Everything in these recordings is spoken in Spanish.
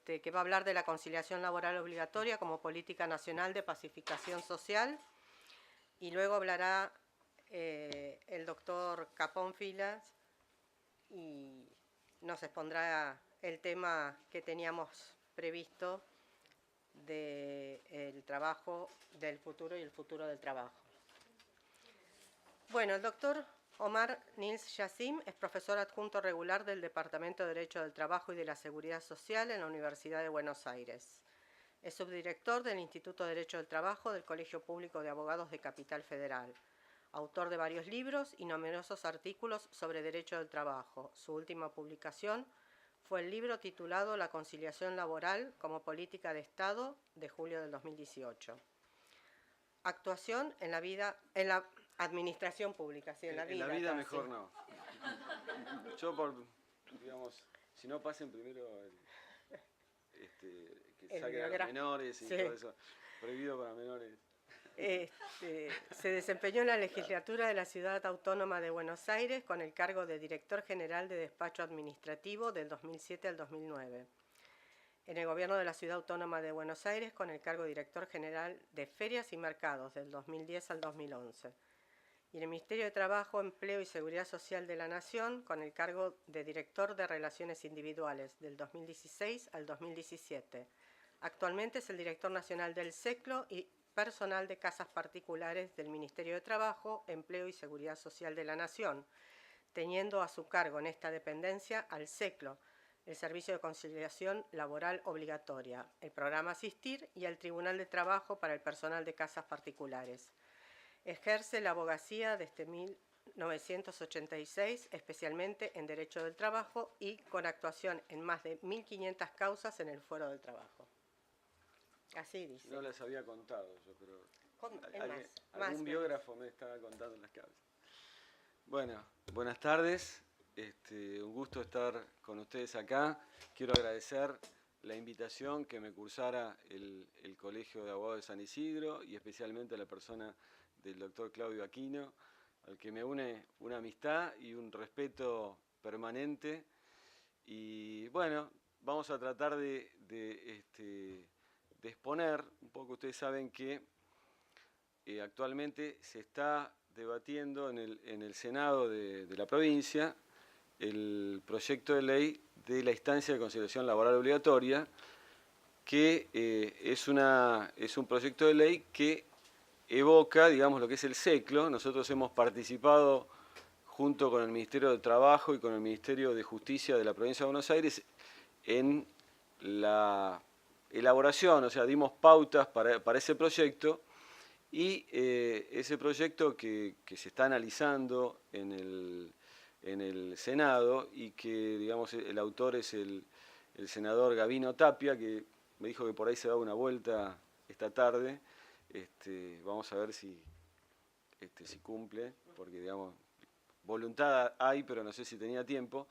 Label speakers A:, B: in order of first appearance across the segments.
A: que va a hablar de la conciliación laboral obligatoria como política nacional de pacificación social. Y luego hablará el doctor Capón Filas y nos expondrá el tema que teníamos previsto del trabajo del futuro y el futuro del trabajo. Bueno, el doctor Omar Nils Yassim es profesor adjunto regular del Departamento de Derecho del Trabajo y de la Seguridad Social en la Universidad de Buenos Aires. Es subdirector del Instituto de Derecho del Trabajo del Colegio Público de Abogados de Capital Federal. Autor de varios libros y numerosos artículos sobre derecho del trabajo. Su última publicación fue el libro titulado La conciliación laboral como política de Estado, de julio del 2018. Actuación en la administración pública, sí, en la vida.
B: En la vida mejor no. Yo digamos, si no pasen primero que saquen a los menores y todo eso. Prohibido para menores.
A: Se desempeñó en la legislatura de la Ciudad Autónoma de Buenos Aires con el cargo de director general de despacho administrativo del 2007 al 2009. En el gobierno de la Ciudad Autónoma de Buenos Aires con el cargo de director general de ferias y mercados del 2010 al 2011. Y en el Ministerio de Trabajo, Empleo y Seguridad Social de la Nación con el cargo de director de Relaciones Individuales del 2016 al 2017. Actualmente es el director nacional del SECLO y personal de casas particulares del Ministerio de Trabajo, Empleo y Seguridad Social de la Nación, teniendo a su cargo en esta dependencia al SECLO, el Servicio de Conciliación Laboral Obligatoria, el Programa Asistir y el Tribunal de Trabajo para el personal de casas particulares. Ejerce la abogacía desde 1986, especialmente en Derecho del Trabajo y con actuación en más de 1.500 causas en el Fuero del Trabajo. Así dice.
B: No les había contado, yo creo.
A: Algún
B: biógrafo me estaba contando las causas. Bueno, buenas tardes. Un gusto estar con ustedes acá. Quiero agradecer la invitación que me cursara el Colegio de Abogados de San Isidro y especialmente a la persona del doctor Claudio Aquino, al que me une una amistad y un respeto permanente. Y bueno, vamos a tratar de exponer un poco. Ustedes saben que actualmente se está debatiendo en el Senado de la provincia el proyecto de ley de la instancia de conciliación laboral obligatoria, que es un proyecto de ley que evoca, digamos, lo que es el SECLO. Nosotros hemos participado junto con el Ministerio de Trabajo y con el Ministerio de Justicia de la provincia de Buenos Aires en la elaboración, o sea, dimos pautas para ese proyecto y ese proyecto que se está analizando en el Senado y que, digamos, el autor es el senador Gabino Tapia, que me dijo que por ahí se da una vuelta esta tarde. Vamos a ver si cumple, porque, digamos, voluntad hay, pero no sé si tenía tiempo.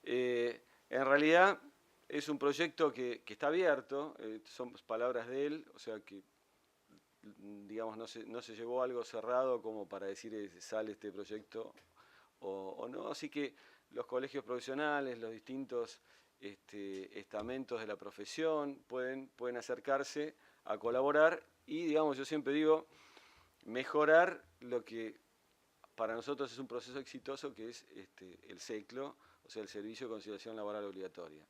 B: En realidad es un proyecto que está abierto, son palabras de él, o sea que, digamos, no se llevó algo cerrado como para decir sale este proyecto o no. Así que los colegios profesionales, los distintos estamentos de la profesión pueden acercarse a colaborar y, digamos, yo siempre digo, mejorar lo que para nosotros es un proceso exitoso, que es el SECLO, o sea, el Servicio de Conciliación Laboral Obligatoria.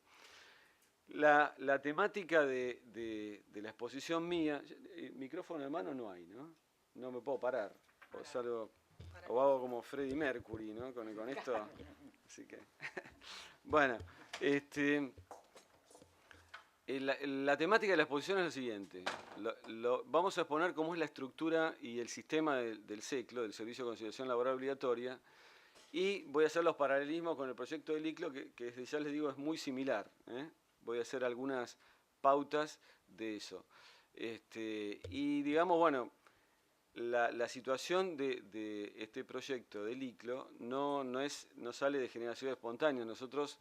B: La temática de la exposición mía, micrófono en mano no hay, ¿no? No me puedo parar, o hago como Freddie Mercury, ¿no? Con esto, así que, bueno, la temática de la exposición es la siguiente. Vamos a exponer cómo es la estructura y el sistema del SECLO, del Servicio de Conciliación Laboral Obligatoria, y voy a hacer los paralelismos con el proyecto del ICLO, que desde ya les digo es muy similar, ¿eh? Voy a hacer algunas pautas de eso. Y digamos, bueno, la situación de este proyecto del ICLO no sale de generación espontánea. Nosotros,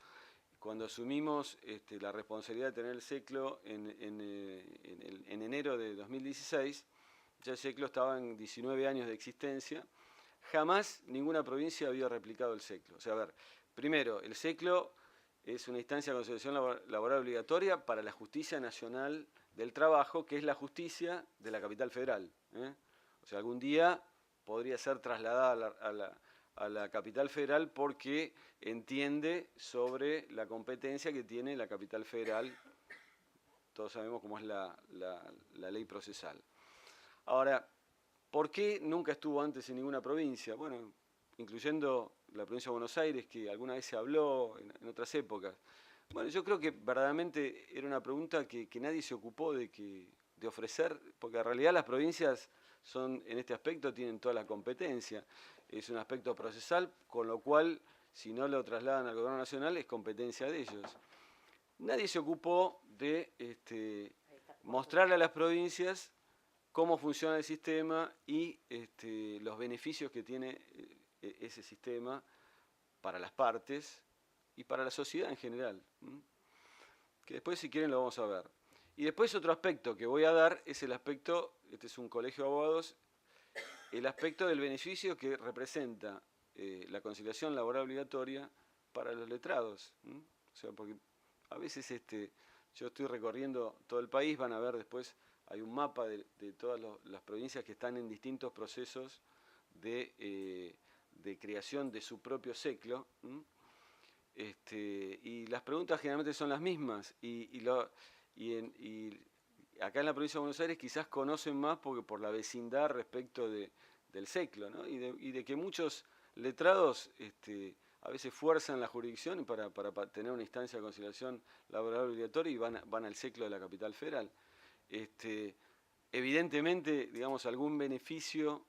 B: cuando asumimos la responsabilidad de tener el SECLO en enero de 2016, ya el SECLO estaba en 19 años de existencia. Jamás ninguna provincia había replicado el SECLO. O sea, a ver, primero, el SECLO es una instancia de conciliación laboral obligatoria para la Justicia Nacional del Trabajo, que es la justicia de la capital federal. O sea, algún día podría ser trasladada a la capital federal porque entiende sobre la competencia que tiene la capital federal. Todos sabemos cómo es la ley procesal. Ahora, ¿por qué nunca estuvo antes en ninguna provincia? Bueno, incluyendo la provincia de Buenos Aires, que alguna vez se habló en otras épocas. Bueno, yo creo que verdaderamente era una pregunta que nadie se ocupó de ofrecer, porque en realidad las provincias son, en este aspecto, tienen toda la competencia. Es un aspecto procesal, con lo cual, si no lo trasladan al gobierno nacional, es competencia de ellos. Nadie se ocupó de mostrarle a las provincias cómo funciona el sistema y los beneficios que tiene ese sistema para las partes y para la sociedad en general. Que después, si quieren, lo vamos a ver. Y después otro aspecto que voy a dar es el aspecto, este es un colegio de abogados, el aspecto del beneficio que representa la conciliación laboral obligatoria para los letrados. O sea, porque a veces yo estoy recorriendo todo el país, van a ver después, hay un mapa de todas las provincias que están en distintos procesos de creación de su propio SECLO. Y las preguntas generalmente son las mismas. Y acá en la provincia de Buenos Aires quizás conocen más porque por la vecindad respecto del SECLO, ¿no? y de que muchos letrados a veces fuerzan la jurisdicción para tener una instancia de conciliación laboral obligatoria y van al SECLO de la capital federal. Evidentemente, digamos, algún beneficio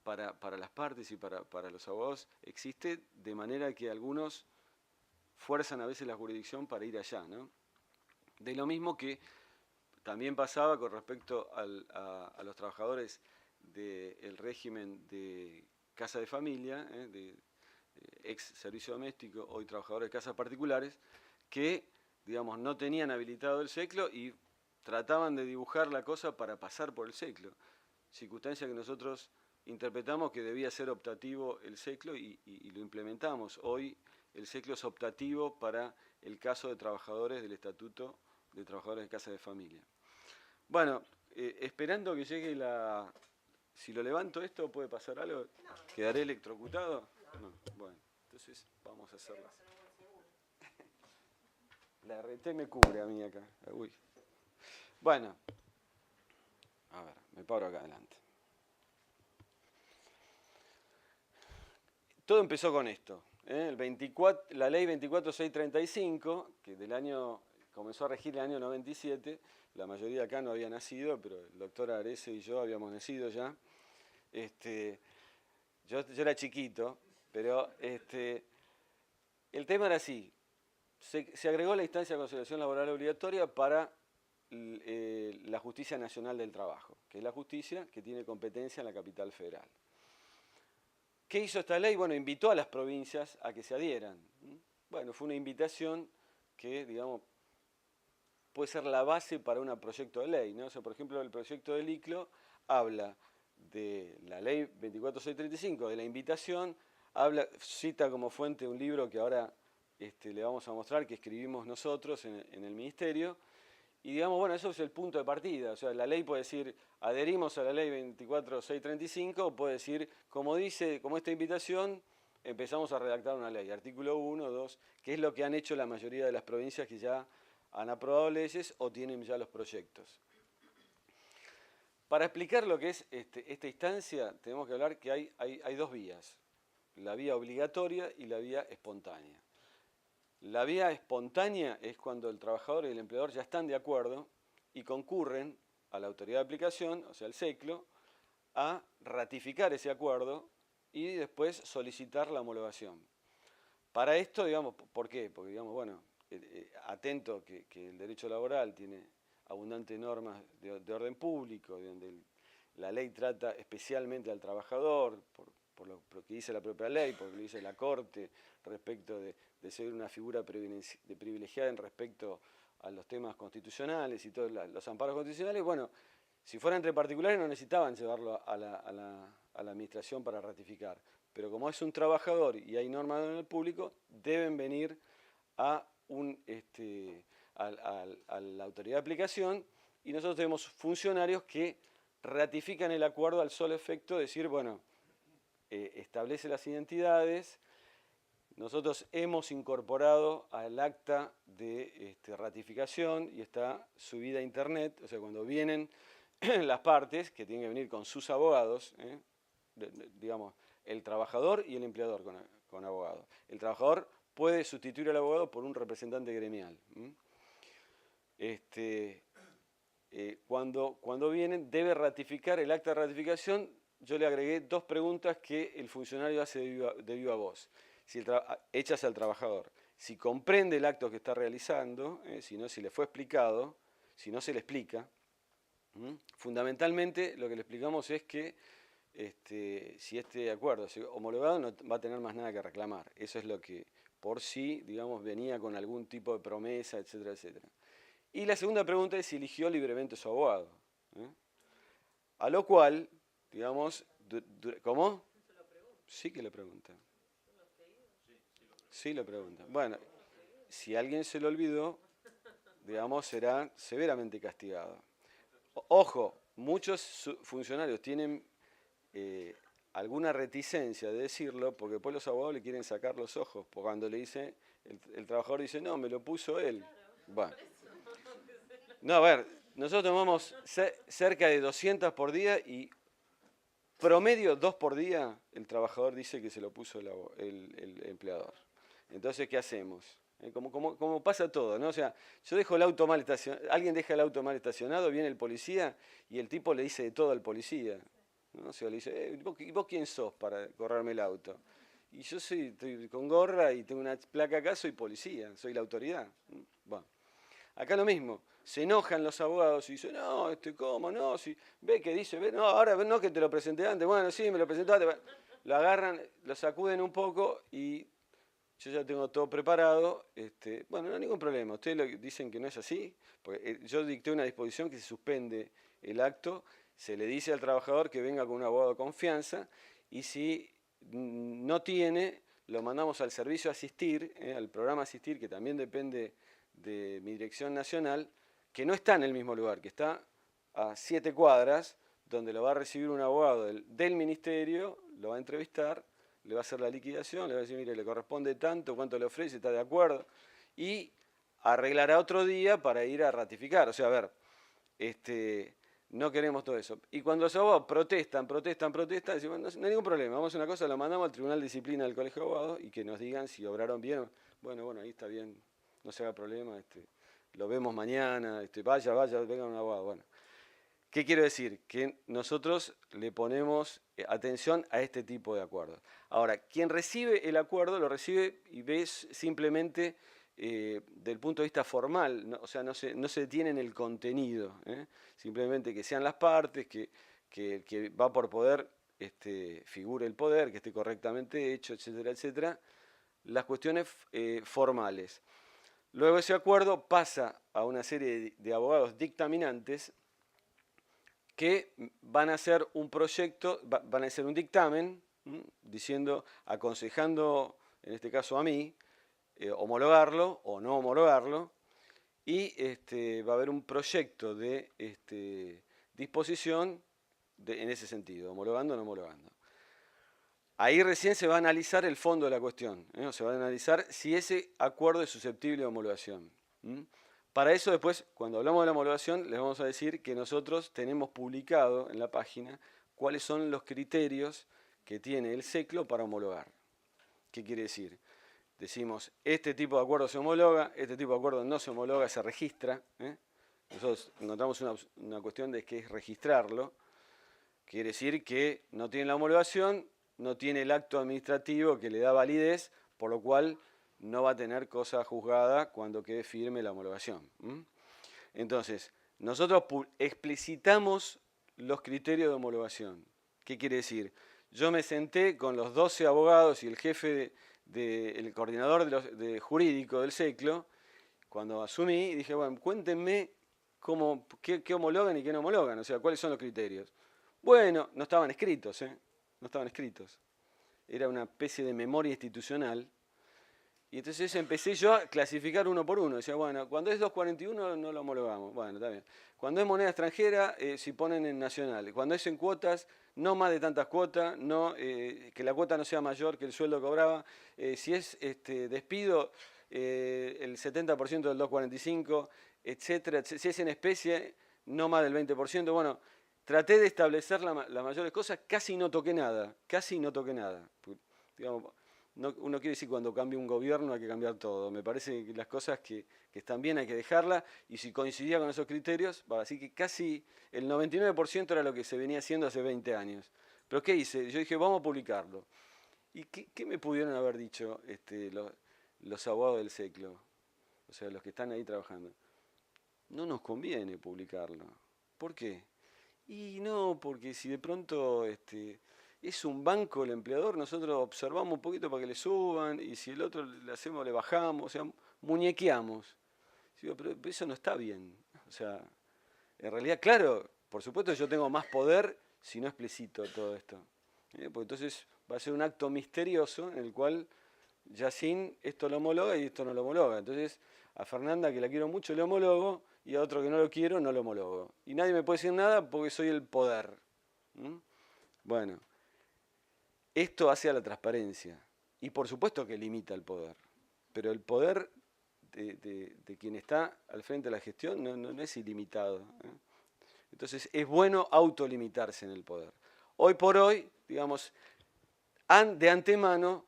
B: para las partes y para los abogados existe, de manera que algunos fuerzan a veces la jurisdicción para ir allá, ¿no? De lo mismo que también pasaba con respecto a los trabajadores del régimen de casa de familia, de ex servicio doméstico, hoy trabajadores de casas particulares, que, digamos, no tenían habilitado el SECLO y trataban de dibujar la cosa para pasar por el SECLO, circunstancia que nosotros interpretamos que debía ser optativo el SECLO y lo implementamos. Hoy el SECLO es optativo para el caso de trabajadores del Estatuto de Trabajadores de Casa de Familia. Bueno, esperando que llegue la... Si lo levanto esto, ¿puede pasar algo? No. ¿Quedaré electrocutado? No. Bueno, entonces vamos a hacerlo. La RT me cubre a mí acá. Uy. Bueno, a ver, me paro acá adelante. Todo empezó con esto. La ley 24635, que comenzó a regir en el año 97, la mayoría acá no había nacido, pero el doctor Arese y yo habíamos nacido ya. Yo era chiquito, pero el tema era así. Se agregó la instancia de conciliación laboral obligatoria para la Justicia Nacional del Trabajo, que es la justicia que tiene competencia en la capital federal. ¿Qué hizo esta ley? Bueno, invitó a las provincias a que se adhieran. Bueno, fue una invitación que, digamos, puede ser la base para un proyecto de ley, ¿no? O sea, por ejemplo, el proyecto del ICLO habla de la ley 24635, de la invitación, cita como fuente un libro que ahora le vamos a mostrar, que escribimos nosotros en el Ministerio, y digamos, bueno, eso es el punto de partida. O sea, la ley puede decir, adherimos a la ley 24635, o puede decir, como esta invitación, empezamos a redactar una ley, artículo 1, 2, que es lo que han hecho la mayoría de las provincias que ya han aprobado leyes o tienen ya los proyectos. Para explicar lo que es esta instancia, tenemos que hablar que hay dos vías, la vía obligatoria y la vía espontánea. La vía espontánea es cuando el trabajador y el empleador ya están de acuerdo y concurren a la autoridad de aplicación, o sea, el SECLO, a ratificar ese acuerdo y después solicitar la homologación. Para esto, digamos, ¿por qué? Porque, digamos, bueno, atento que el derecho laboral tiene abundantes normas de orden público, donde la ley trata especialmente al trabajador, por lo que dice la propia ley, por lo que dice la Corte, respecto de ser una figura privilegiada en respecto a los temas constitucionales y todos los amparos constitucionales. Bueno, si fuera entre particulares no necesitaban llevarlo a la administración para ratificar, pero como es un trabajador y hay normas en el público, deben venir a a la autoridad de aplicación, y nosotros tenemos funcionarios que ratifican el acuerdo al solo efecto de decir, bueno, establece las identidades. Nosotros hemos incorporado al acta de ratificación y está subida a internet, o sea, cuando vienen las partes, que tienen que venir con sus abogados, digamos, el trabajador y el empleador con abogado. El trabajador puede sustituir al abogado por un representante gremial. Cuando vienen, debe ratificar el acta de ratificación. Yo le agregué 2 preguntas que el funcionario hace de viva voz. Hechas al trabajador. Si comprende el acto que está realizando, si le fue explicado, si no se le explica. Fundamentalmente lo que le explicamos es que si este acuerdo es homologado no va a tener más nada que reclamar. Eso es lo que por sí, digamos, venía con algún tipo de promesa, etcétera, etcétera. Y la segunda pregunta es si eligió libremente su abogado. A lo cual, digamos, ¿cómo? Sí que le pregunta. Sí le pregunta. Bueno, si alguien se lo olvidó, digamos, será severamente castigado. Ojo, muchos funcionarios tienen alguna reticencia de decirlo porque después los abogados le quieren sacar los ojos. Porque cuando le dice, el trabajador dice, no, me lo puso él. Bueno. No, a ver, nosotros tomamos cerca de 200 por día y promedio 2 por día el trabajador dice que se lo puso el empleador. Entonces, ¿qué hacemos? Como pasa todo, ¿no? O sea, yo dejo el auto mal estacionado, alguien deja el auto mal estacionado, viene el policía y el tipo le dice de todo al policía, ¿no? O sea, le dice, ¿vos quién sos para correrme el auto? Y yo estoy con gorra y tengo una placa acá, soy policía, soy la autoridad. Bueno, acá lo mismo, se enojan los abogados y dicen, no, ¿cómo no? Si, ve que dice, no, ahora no que te lo presenté antes, bueno, sí, me lo presenté antes. Lo agarran, lo sacuden un poco y yo ya tengo todo preparado, bueno, no hay ningún problema. Ustedes dicen que no es así, porque yo dicté una disposición que se suspende el acto, se le dice al trabajador que venga con un abogado de confianza y si no tiene, lo mandamos al servicio Asistir, al programa Asistir, que también depende de mi dirección nacional, que no está en el mismo lugar, que está a 7 cuadras, donde lo va a recibir un abogado del ministerio, lo va a entrevistar, le va a hacer la liquidación, le va a decir, mire, le corresponde tanto, cuánto le ofrece, está de acuerdo, y arreglará otro día para ir a ratificar. O sea, a ver, no queremos todo eso. Y cuando los abogados protestan, decimos, no hay ningún problema, vamos a una cosa, lo mandamos al Tribunal de Disciplina del Colegio de Abogados y que nos digan si obraron bien. Bueno, ahí está bien, no se haga problema, lo vemos mañana, vaya, venga un abogado. Bueno, ¿qué quiero decir? Que nosotros le ponemos atención a este tipo de acuerdos. Ahora, quien recibe el acuerdo lo recibe y ve simplemente del punto de vista formal, ¿no? O sea, no se detiene en el contenido, simplemente que sean las partes, que va por poder, figure el poder, que esté correctamente hecho, etcétera, etcétera, las cuestiones formales. Luego ese acuerdo pasa a una serie de abogados dictaminantes que van a hacer un proyecto, van a hacer un dictamen, aconsejando, en este caso a mí, homologarlo o no homologarlo, y va a haber un proyecto de disposición en ese sentido, homologando o no homologando. Ahí recién se va a analizar el fondo de la cuestión, se va a analizar si ese acuerdo es susceptible de homologación. Para eso después, cuando hablamos de la homologación, les vamos a decir que nosotros tenemos publicado en la página cuáles son los criterios que tiene el SECLO para homologar. ¿Qué quiere decir? Decimos, este tipo de acuerdo se homologa, este tipo de acuerdo no se homologa, se registra. Nosotros encontramos una cuestión de que es registrarlo. Quiere decir que no tiene la homologación, no tiene el acto administrativo que le da validez, por lo cual no va a tener cosa juzgada cuando quede firme la homologación. Entonces, nosotros explicitamos los criterios de homologación. ¿Qué quiere decir? Yo me senté con los 12 abogados y el jefe, el coordinador jurídico del SECLO, cuando asumí, dije, bueno, cuéntenme qué homologan y qué no homologan, o sea, cuáles son los criterios. Bueno, no estaban escritos, no estaban escritos. Era una especie de memoria institucional Y entonces empecé yo a clasificar uno por uno. Decía, bueno, cuando es 241 no lo homologamos. Bueno, está bien. Cuando es moneda extranjera, si ponen en nacional. Cuando es en cuotas, no más de tantas cuotas, no, que la cuota no sea mayor que el sueldo que cobraba. Si es despido, el 70% del 245, etcétera. Si es en especie, no más del 20%. Bueno, traté de establecer las mayores cosas, casi no toqué nada, casi no toqué nada. Digamos, no, uno quiere decir cuando cambia un gobierno hay que cambiar todo. Me parece que las cosas que están bien hay que dejarlas, y si coincidía con esos criterios, así que casi el 99% era lo que se venía haciendo hace 20 años. Pero ¿qué hice? Yo dije, vamos a publicarlo. ¿Y qué me pudieron haber dicho los abogados del SECLO? O sea, los que están ahí trabajando. No nos conviene publicarlo. ¿Por qué? Y no, porque si de pronto es un banco el empleador, nosotros observamos un poquito para que le suban, y si el otro le hacemos, le bajamos, o sea, muñequeamos. Digo, pero eso no está bien. O sea, en realidad, claro, por supuesto yo tengo más poder si no explicito todo esto. Porque entonces va a ser un acto misterioso en el cual Yacine esto lo homologa y esto no lo homologa. Entonces a Fernanda, que la quiero mucho, le homologo, y a otro que no lo quiero, no lo homologo. Y nadie me puede decir nada porque soy el poder. Bueno, esto hace a la transparencia. Y por supuesto que limita el poder. Pero el poder de quien está al frente de la gestión no es ilimitado. Entonces es bueno autolimitarse en el poder. Hoy por hoy, digamos, de antemano,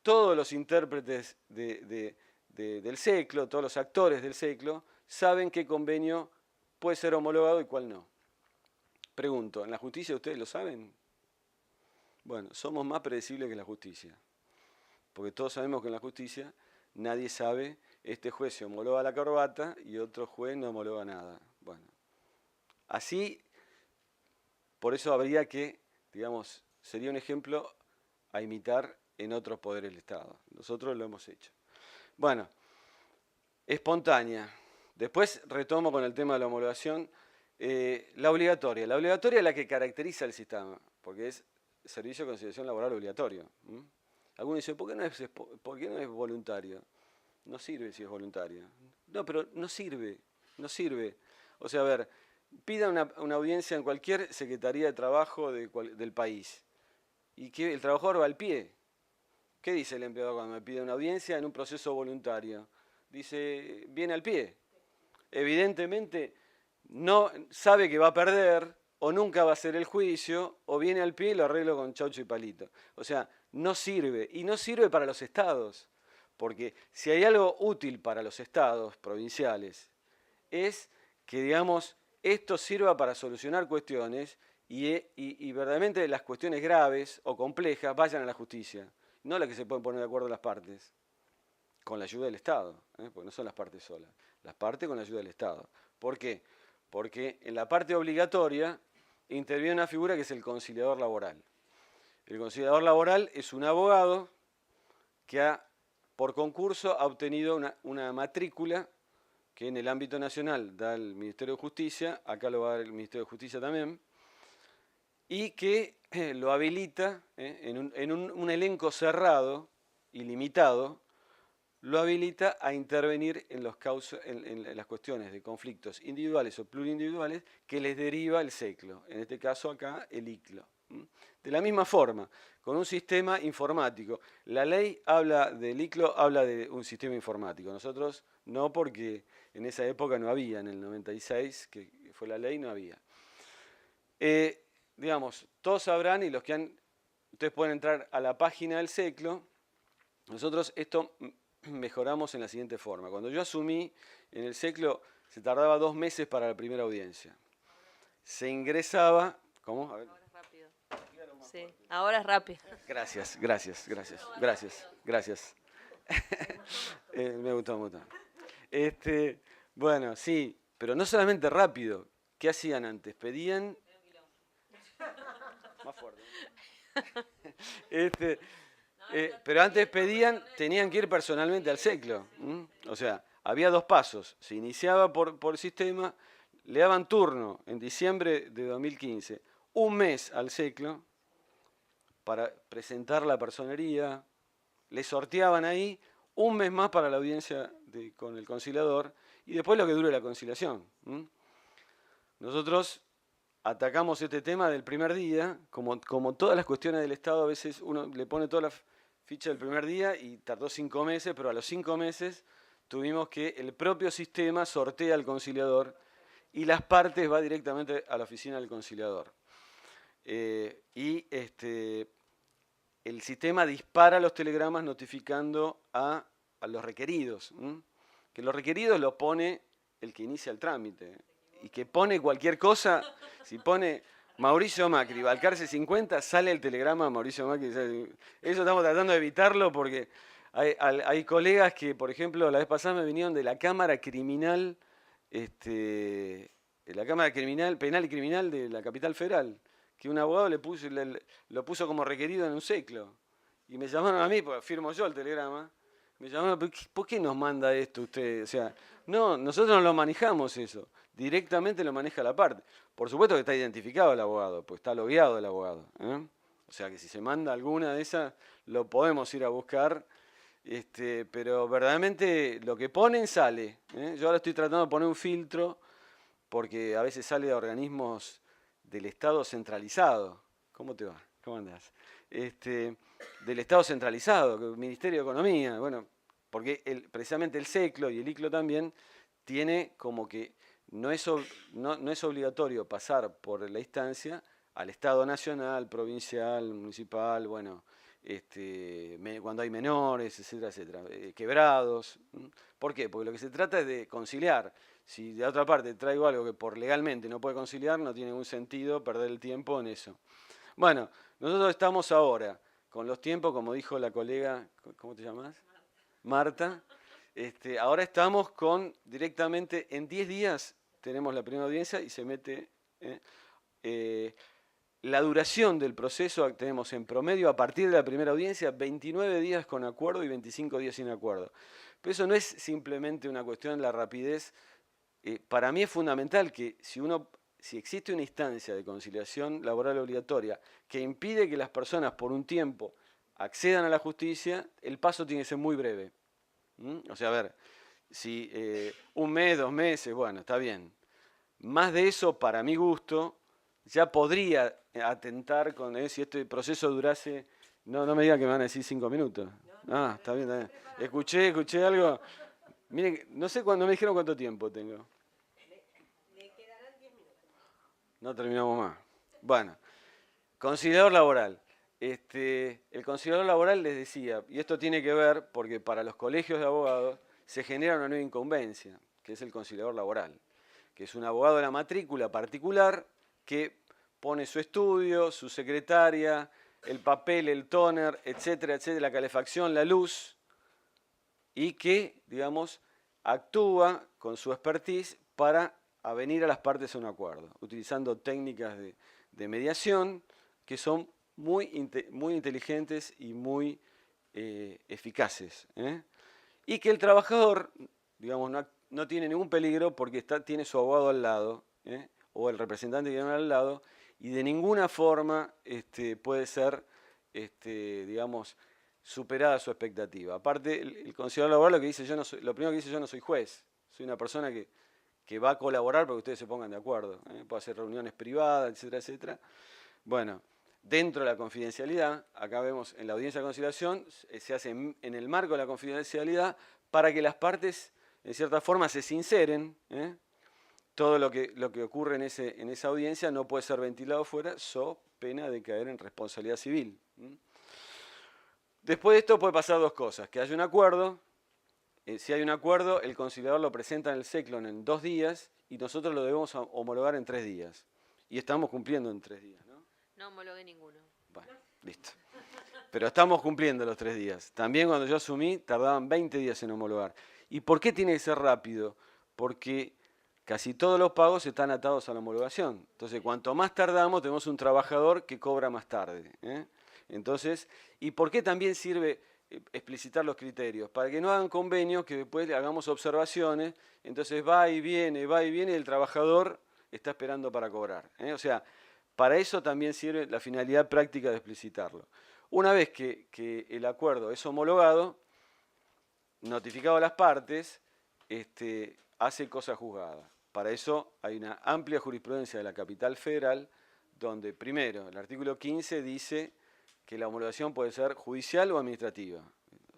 B: todos los intérpretes del SECLO, todos los actores del SECLO, saben qué convenio puede ser homologado y cuál no. Pregunto, ¿en la justicia ustedes lo saben? Bueno, somos más predecibles que la justicia. Porque todos sabemos que en la justicia nadie sabe, este juez se homologa la corbata y otro juez no homologa nada. Bueno, así, por eso habría que, digamos, sería un ejemplo a imitar en otros poderes del Estado. Nosotros lo hemos hecho. Bueno, espontánea. Después retomo con el tema de la homologación. La obligatoria. La obligatoria es la que caracteriza el sistema, porque es servicio de conciliación laboral obligatorio. Algunos dicen, ¿por qué no es voluntario? No sirve si es voluntario. No, pero no sirve, no sirve. O sea, a ver, pida una audiencia en cualquier secretaría de trabajo del país, y que el trabajador va al pie. ¿Qué dice el empleador cuando me pide una audiencia en un proceso voluntario? Dice, viene al pie. Evidentemente no sabe que va a perder, o nunca va a hacer el juicio, o viene al pie y lo arreglo con chaucho y palito. O sea, no sirve. Y no sirve para los estados. Porque si hay algo útil para los estados provinciales, es que, digamos, esto sirva para solucionar cuestiones y verdaderamente las cuestiones graves o complejas vayan a la justicia. No las que se pueden poner de acuerdo las partes, con la ayuda del Estado, porque no son las partes solas, las partes con la ayuda del Estado. ¿Por qué? Porque en la parte obligatoria interviene una figura que es el conciliador laboral. El conciliador laboral es un abogado que por concurso ha obtenido una matrícula que en el ámbito nacional da el Ministerio de Justicia, acá lo va a dar el Ministerio de Justicia también, y que lo habilita en un elenco cerrado y limitado, lo habilita a intervenir en las cuestiones de conflictos individuales o plurindividuales que les deriva el SECLO, en este caso acá el ICLO. De la misma forma, con un sistema informático. La ley del ICLO habla de un sistema informático. Nosotros no, porque en esa época no había, en el 96, que fue la ley, no había. Digamos, todos sabrán, y los que ustedes pueden entrar a la página del SECLO. Nosotros esto mejoramos en la siguiente forma. Cuando yo asumí en el SECLO, se tardaba 2 meses para la primera audiencia. Se ingresaba... ¿Cómo? A ver.
C: Ahora es rápido. Sí, ahora es rápido.
B: Gracias. Me gustó. Bueno, sí, pero no solamente rápido. ¿Qué hacían antes? Pedían... Más fuerte. Pero antes tenían que ir personalmente al SECLO. O sea, había 2 pasos. Se iniciaba por sistema, le daban turno en diciembre de 2015, 1 mes al SECLO para presentar la personería, le sorteaban ahí, un mes más para la audiencia con el conciliador y después lo que dure la conciliación. Nosotros atacamos este tema del primer día, como todas las cuestiones del Estado, a veces uno le pone toda la ficha del primer día y tardó 5 meses, pero a los 5 meses tuvimos que el propio sistema sortea al conciliador y las partes va directamente a la oficina del conciliador. El sistema dispara los telegramas notificando a los requeridos, que los requeridos lo pone el que inicia el trámite, y que pone cualquier cosa, si pone Mauricio Macri, Balcarce 50, sale el telegrama a Mauricio Macri. Eso estamos tratando de evitarlo porque hay colegas que, por ejemplo, la vez pasada me vinieron de la Cámara Criminal, Penal y Criminal de la Capital Federal, que un abogado lo puso como requerido en un seclo. Y me llamaron a mí, porque firmo yo el telegrama, me llamaron, ¿por qué nos manda esto usted? O sea, no, nosotros no lo manejamos eso, directamente lo maneja la parte. Por supuesto que está identificado el abogado, pues está logueado el abogado, ¿eh? O sea que si se manda alguna de esas, lo podemos ir a buscar, pero verdaderamente lo que ponen sale, ¿eh? Yo ahora estoy tratando de poner un filtro, porque a veces sale de organismos del Estado centralizado. ¿Cómo te va? ¿Cómo andás? Del Estado centralizado, el Ministerio de Economía, bueno, porque precisamente el SECLO y el ICLO también tiene como que no es obligatorio pasar por la instancia al Estado nacional, provincial, municipal, bueno, cuando hay menores, etcétera, etcétera, quebrados. ¿Por qué? Porque lo que se trata es de conciliar. Si de otra parte traigo algo que por legalmente no puede conciliar, no tiene ningún sentido perder el tiempo en eso. Bueno, nosotros estamos ahora con los tiempos, como dijo la colega, ¿cómo te llamas? Marta. Ahora estamos directamente, en 10 días tenemos la primera audiencia y se mete... la duración del proceso tenemos en promedio a partir de la primera audiencia 29 días con acuerdo y 25 días sin acuerdo. Pero eso no es simplemente una cuestión de la rapidez. Para mí es fundamental que si existe una instancia de conciliación laboral obligatoria que impide que las personas por un tiempo accedan a la justicia, el paso tiene que ser muy breve. O sea, a ver, si 1 mes, 2 meses, bueno, está bien. Más de eso, para mi gusto, ya podría atentar con, si este proceso durase, no me digan que me van a decir 5 minutos. Ah, está bien, está bien. Escuché algo. Miren, no sé cuándo me dijeron cuánto tiempo tengo.
A: Le quedarán 10 minutos.
B: No terminamos más. Bueno, conciliador laboral. El conciliador laboral les decía, y esto tiene que ver porque para los colegios de abogados se genera una nueva incumbencia, que es el conciliador laboral, que es un abogado de la matrícula particular que pone su estudio, su secretaria, el papel, el tóner, etcétera, etcétera, la calefacción, la luz, y que, digamos, actúa con su expertise para avenir a las partes a un acuerdo, utilizando técnicas de mediación que son muy inteligentes y muy eficaces, ¿eh? Y que el trabajador, digamos, no tiene ningún peligro porque tiene su abogado al lado, ¿eh? O el representante que tiene al lado, y de ninguna forma puede ser, digamos, superada su expectativa. Aparte, el conciliador laboral lo primero que dice, yo no soy juez, soy una persona que va a colaborar para que ustedes se pongan de acuerdo, ¿eh? Puede hacer reuniones privadas, etcétera, etcétera. Bueno, dentro de la confidencialidad, acá vemos en la audiencia de conciliación, se hace en el marco de la confidencialidad para que las partes, en cierta forma, se sinceren, ¿eh? Todo lo que ocurre en esa audiencia no puede ser ventilado fuera, so pena de caer en responsabilidad civil. Después de esto puede pasar 2 cosas, que haya un acuerdo. Si hay un acuerdo, el conciliador lo presenta en el SECLON en 2 días y nosotros lo debemos homologar en 3 días. Y estamos cumpliendo en 3 días, ¿no?
C: No homologué ninguno.
B: Bueno, listo. Pero estamos cumpliendo los 3 días. También cuando yo asumí, tardaban 20 días en homologar. ¿Y por qué tiene que ser rápido? Porque casi todos los pagos están atados a la homologación. Entonces, cuanto más tardamos, tenemos un trabajador que cobra más tarde, ¿eh? Entonces, ¿y por qué también sirve explicitar los criterios? Para que no hagan convenios, que después le hagamos observaciones, entonces va y viene, y el trabajador está esperando para cobrar, ¿eh? O sea, para eso también sirve la finalidad práctica de explicitarlo. Una vez que el acuerdo es homologado, notificado a las partes, hace cosa juzgada. Para eso hay una amplia jurisprudencia de la Capital Federal, donde primero el artículo 15 dice que la homologación puede ser judicial o administrativa.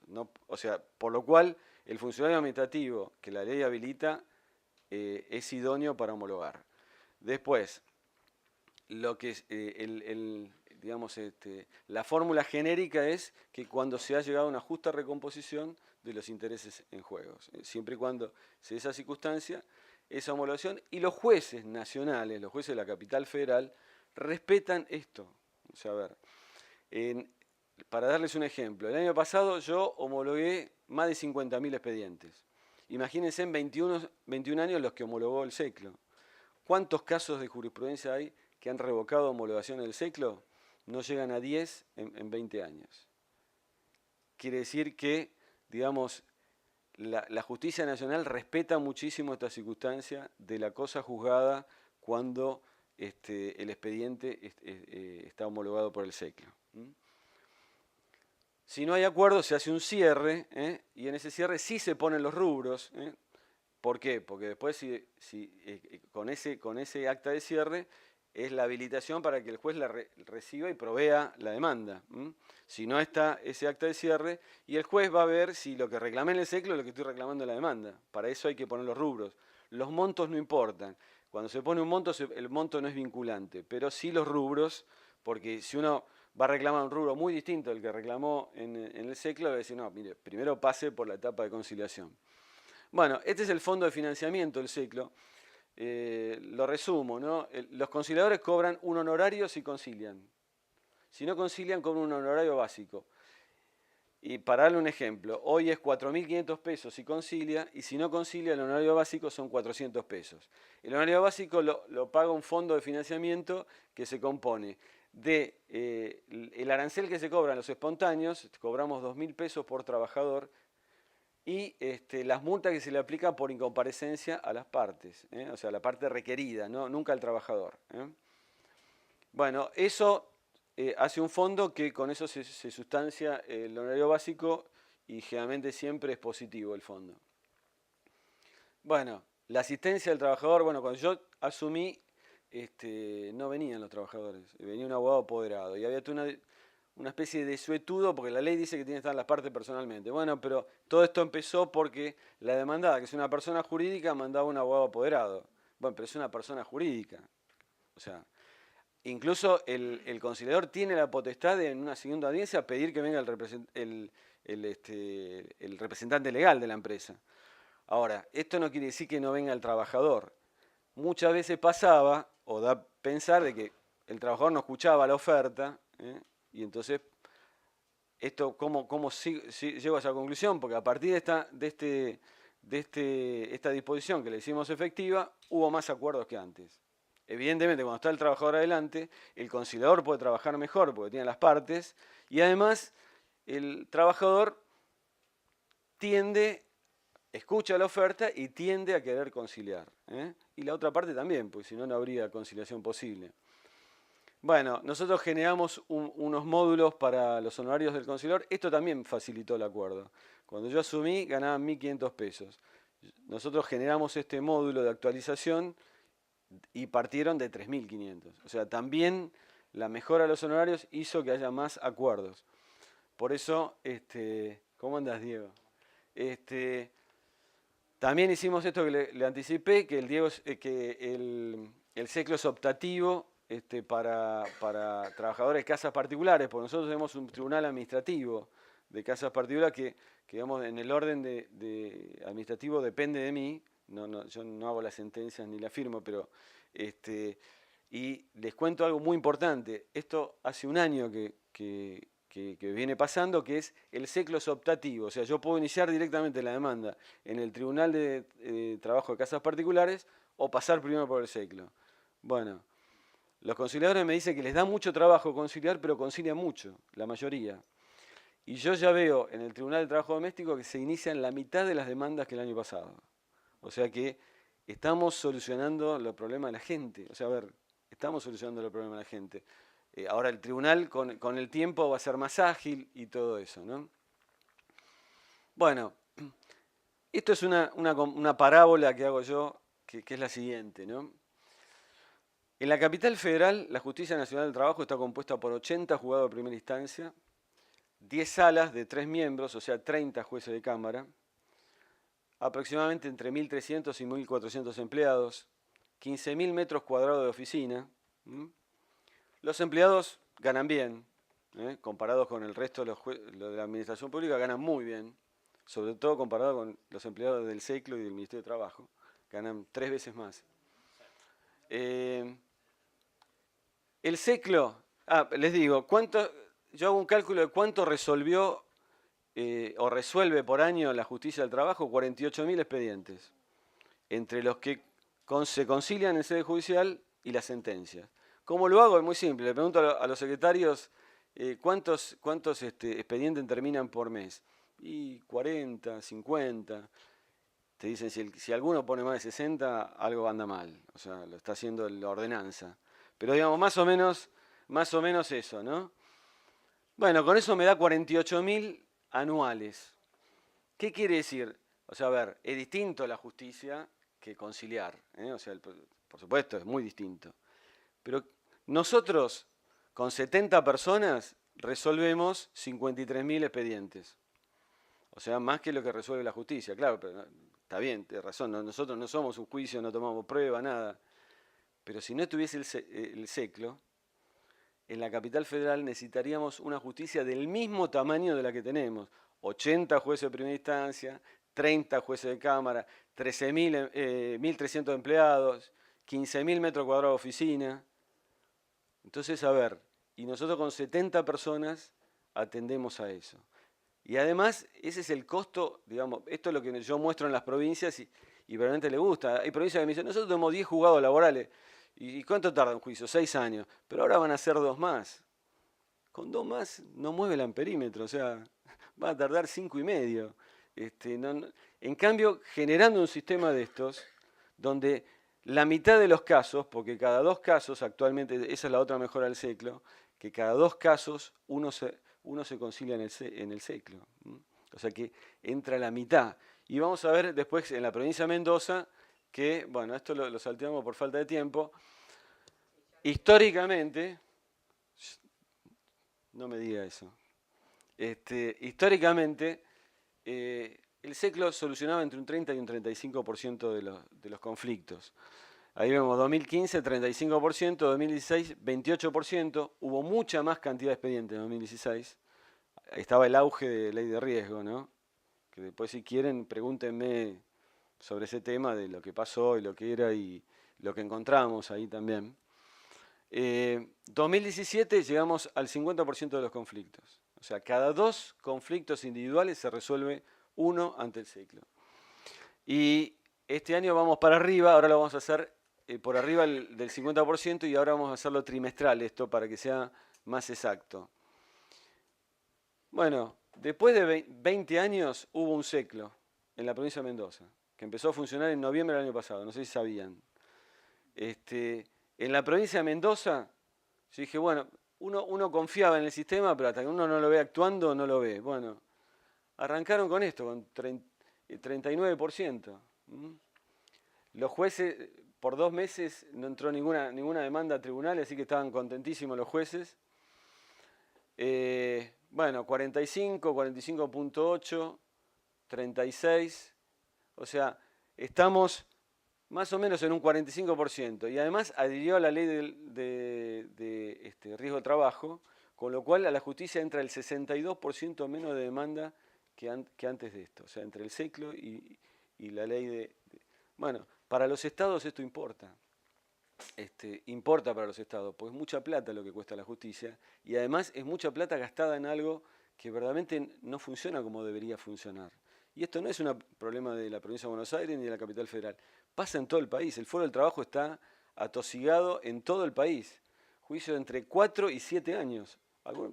B: No, o sea, por lo cual el funcionario administrativo que la ley habilita es idóneo para homologar. Después, lo que es, digamos, la fórmula genérica es que cuando se ha llegado a una justa recomposición de los intereses en juego, siempre y cuando se dé esa circunstancia, esa homologación, y los jueces nacionales, los jueces de la Capital Federal, respetan esto. O sea, a ver, para darles un ejemplo, el año pasado yo homologué más de 50.000 expedientes. Imagínense en 21 años los que homologó el SECLO. ¿Cuántos casos de jurisprudencia hay que han revocado homologación del SECLO? No llegan a 10 en 20 años. Quiere decir que, digamos, la justicia nacional respeta muchísimo esta circunstancia de la cosa juzgada cuando el expediente está homologado por el SECLO. Si no hay acuerdo, se hace un cierre, y en ese cierre sí se ponen los rubros. ¿Por qué? Porque después con ese acta de cierre es la habilitación para que el juez la reciba y provea la demanda. Si no está ese acta de cierre, y el juez va a ver si lo que reclamé en el SECLO es lo que estoy reclamando en la demanda. Para eso hay que poner los rubros. Los montos no importan. Cuando se pone un monto, el monto no es vinculante, pero sí los rubros, porque si uno va a reclamar un rubro muy distinto al que reclamó en el SECLO, va a decir, no, mire, primero pase por la etapa de conciliación. Bueno, este es el fondo de financiamiento del SECLO. Lo resumo, ¿no? Los conciliadores cobran un honorario si concilian. Si no concilian, cobran un honorario básico. Y para darle un ejemplo, hoy es 4.500 pesos si concilia, y si no concilia, el honorario básico son 400 pesos. El honorario básico lo paga un fondo de financiamiento que se compone de el arancel que se cobran los espontáneos, cobramos 2.000 pesos por trabajador, y las multas que se le aplican por incomparecencia a las partes, o sea, la parte requerida, ¿no? Nunca al trabajador. Bueno, eso hace un fondo que con eso se sustancia el honorario básico, y generalmente siempre es positivo el fondo. Bueno, la asistencia del trabajador, bueno, cuando yo asumí, no venían los trabajadores, venía un abogado apoderado, y había una especie de suetudo, porque la ley dice que tiene que estar las partes personalmente. Bueno, pero todo esto empezó porque la demandada, que es una persona jurídica, mandaba un abogado apoderado. Bueno, pero es una persona jurídica. O sea, incluso el conciliador tiene la potestad de, en una segunda audiencia, pedir que venga el representante legal de la empresa. Ahora, esto no quiere decir que no venga el trabajador. Muchas veces pasaba, o da a pensar, de que el trabajador no escuchaba la oferta, y entonces, esto, ¿cómo llego a esa conclusión? Porque a partir de esta disposición que le hicimos efectiva, hubo más acuerdos que antes. Evidentemente, cuando está el trabajador adelante, el conciliador puede trabajar mejor porque tiene las partes, y además el trabajador escucha la oferta y tiende a querer conciliar. Y la otra parte también, porque si no, no habría conciliación posible. Bueno, nosotros generamos unos módulos para los honorarios del conciliador. Esto también facilitó el acuerdo. Cuando yo asumí, ganaban 1.500 pesos. Nosotros generamos este módulo de actualización y partieron de 3.500. O sea, también la mejora de los honorarios hizo que haya más acuerdos. Por eso, ¿cómo andas, Diego? También hicimos esto que le anticipé, que el SECLO es optativo para trabajadores de casas particulares, porque nosotros tenemos un tribunal administrativo de casas particulares que digamos, en el orden administrativo depende de mí. Yo no hago las sentencias ni las firmo, pero y les cuento algo muy importante. Esto hace un año que viene pasando, que es el SECLO es optativo. O sea, yo puedo iniciar directamente la demanda en el Tribunal de Trabajo de Casas Particulares o pasar primero por el SECLO. Bueno, los conciliadores me dicen que les da mucho trabajo conciliar, pero concilian mucho, la mayoría. Y yo ya veo en el Tribunal de Trabajo Doméstico que se inician la mitad de las demandas que el año pasado. O sea que estamos solucionando los problemas de la gente. O sea, a ver, estamos solucionando los problemas de la gente. Ahora el tribunal con el tiempo va a ser más ágil y todo eso, ¿no? Bueno, Esto es una parábola que hago yo, que es la siguiente, ¿no? En la capital federal, la Justicia Nacional del Trabajo está compuesta por 80 juzgados de primera instancia, 10 salas de 3 miembros, o sea, 30 jueces de cámara, aproximadamente entre 1.300 y 1.400 empleados, 15.000 metros cuadrados de oficina. Los empleados ganan bien, comparados con el resto de de la administración pública, ganan muy bien, sobre todo comparado con los empleados del SECLO y del Ministerio de Trabajo, ganan 3 veces más. El SECLO, les digo, yo hago un cálculo de cuánto resolvió o resuelve por año la justicia del trabajo, 48.000 expedientes, entre los que se concilian en sede judicial y las sentencias. ¿Cómo lo hago? Es muy simple, le pregunto a los secretarios cuántos expedientes terminan por mes. Y 40, 50, te dicen si alguno pone más de 60, algo anda mal, o sea, lo está haciendo la ordenanza. Pero digamos, más o menos eso, ¿no? Bueno, con eso me da 48.000 anuales. ¿Qué quiere decir? O sea, a ver, es distinto la justicia que conciliar, o sea, por supuesto, es muy distinto. Pero nosotros, con 70 personas, resolvemos 53.000 expedientes. O sea, más que lo que resuelve la justicia, claro, pero está bien, tienes razón, nosotros no somos un juicio, no tomamos prueba, nada. Pero si no estuviese el SECLO, en la capital federal necesitaríamos una justicia del mismo tamaño de la que tenemos. 80 jueces de primera instancia, 30 jueces de cámara, 1.300 empleados, 15.000 metros cuadrados de oficina. Entonces, a ver, y nosotros con 70 personas atendemos a eso. Y además, ese es el costo, digamos, esto es lo que yo muestro en las provincias y realmente le gusta. Hay provincias que me dicen, nosotros tenemos 10 juzgados laborales. ¿Y cuánto tarda un juicio? 6 años. Pero ahora van a ser 2 más. Con 2 más no mueve el amperímetro, o sea, va a tardar 5 y medio. En cambio, generando un sistema de estos, donde la mitad de los casos, porque cada 2 casos, actualmente, esa es la otra mejora del SECLO, que cada 2 casos uno se concilia en el SECLO. O sea que entra la mitad. Y vamos a ver después en la provincia de Mendoza, que, bueno, esto lo salteamos por falta de tiempo, históricamente, no me diga eso, históricamente el SECLO solucionaba entre un 30 y un 35% de los conflictos. Ahí vemos 2015, 35%, 2016, 28%, hubo mucha más cantidad de expedientes en 2016. Ahí estaba el auge de ley de riesgo, ¿no? Que después si quieren pregúntenme sobre ese tema de lo que pasó y lo que era y lo que encontramos ahí también. 2017 llegamos al 50% de los conflictos. O sea, cada 2 conflictos individuales se resuelve 1 ante el SECLO. Y este año vamos para arriba, ahora lo vamos a hacer por arriba del 50% y ahora vamos a hacerlo trimestral esto para que sea más exacto. Bueno, después de 20 años hubo un SECLO en la provincia de Mendoza, que empezó a funcionar en noviembre del año pasado, no sé si sabían. En la provincia de Mendoza, yo dije, bueno, uno confiaba en el sistema, pero hasta que uno no lo ve actuando, no lo ve. Bueno, arrancaron con esto, con 39%. Los jueces, por 2 meses no entró ninguna demanda a tribunales, así que estaban contentísimos los jueces. Bueno, 45, 45.8, 36, o sea, estamos más o menos en un 45%, y además adhirió a la ley de riesgo de trabajo, con lo cual a la justicia entra el 62% menos de demanda que antes de esto, o sea, entre el SECLO y la ley de... Bueno, para los estados esto importa. Importa para los estados, pues es mucha plata lo que cuesta la justicia y además es mucha plata gastada en algo que verdaderamente no funciona como debería funcionar. Y esto no es un problema de la provincia de Buenos Aires ni de la capital federal, pasa en todo el país. El Foro del Trabajo está atosigado en todo el país. Juicio de entre 4 y 7 años,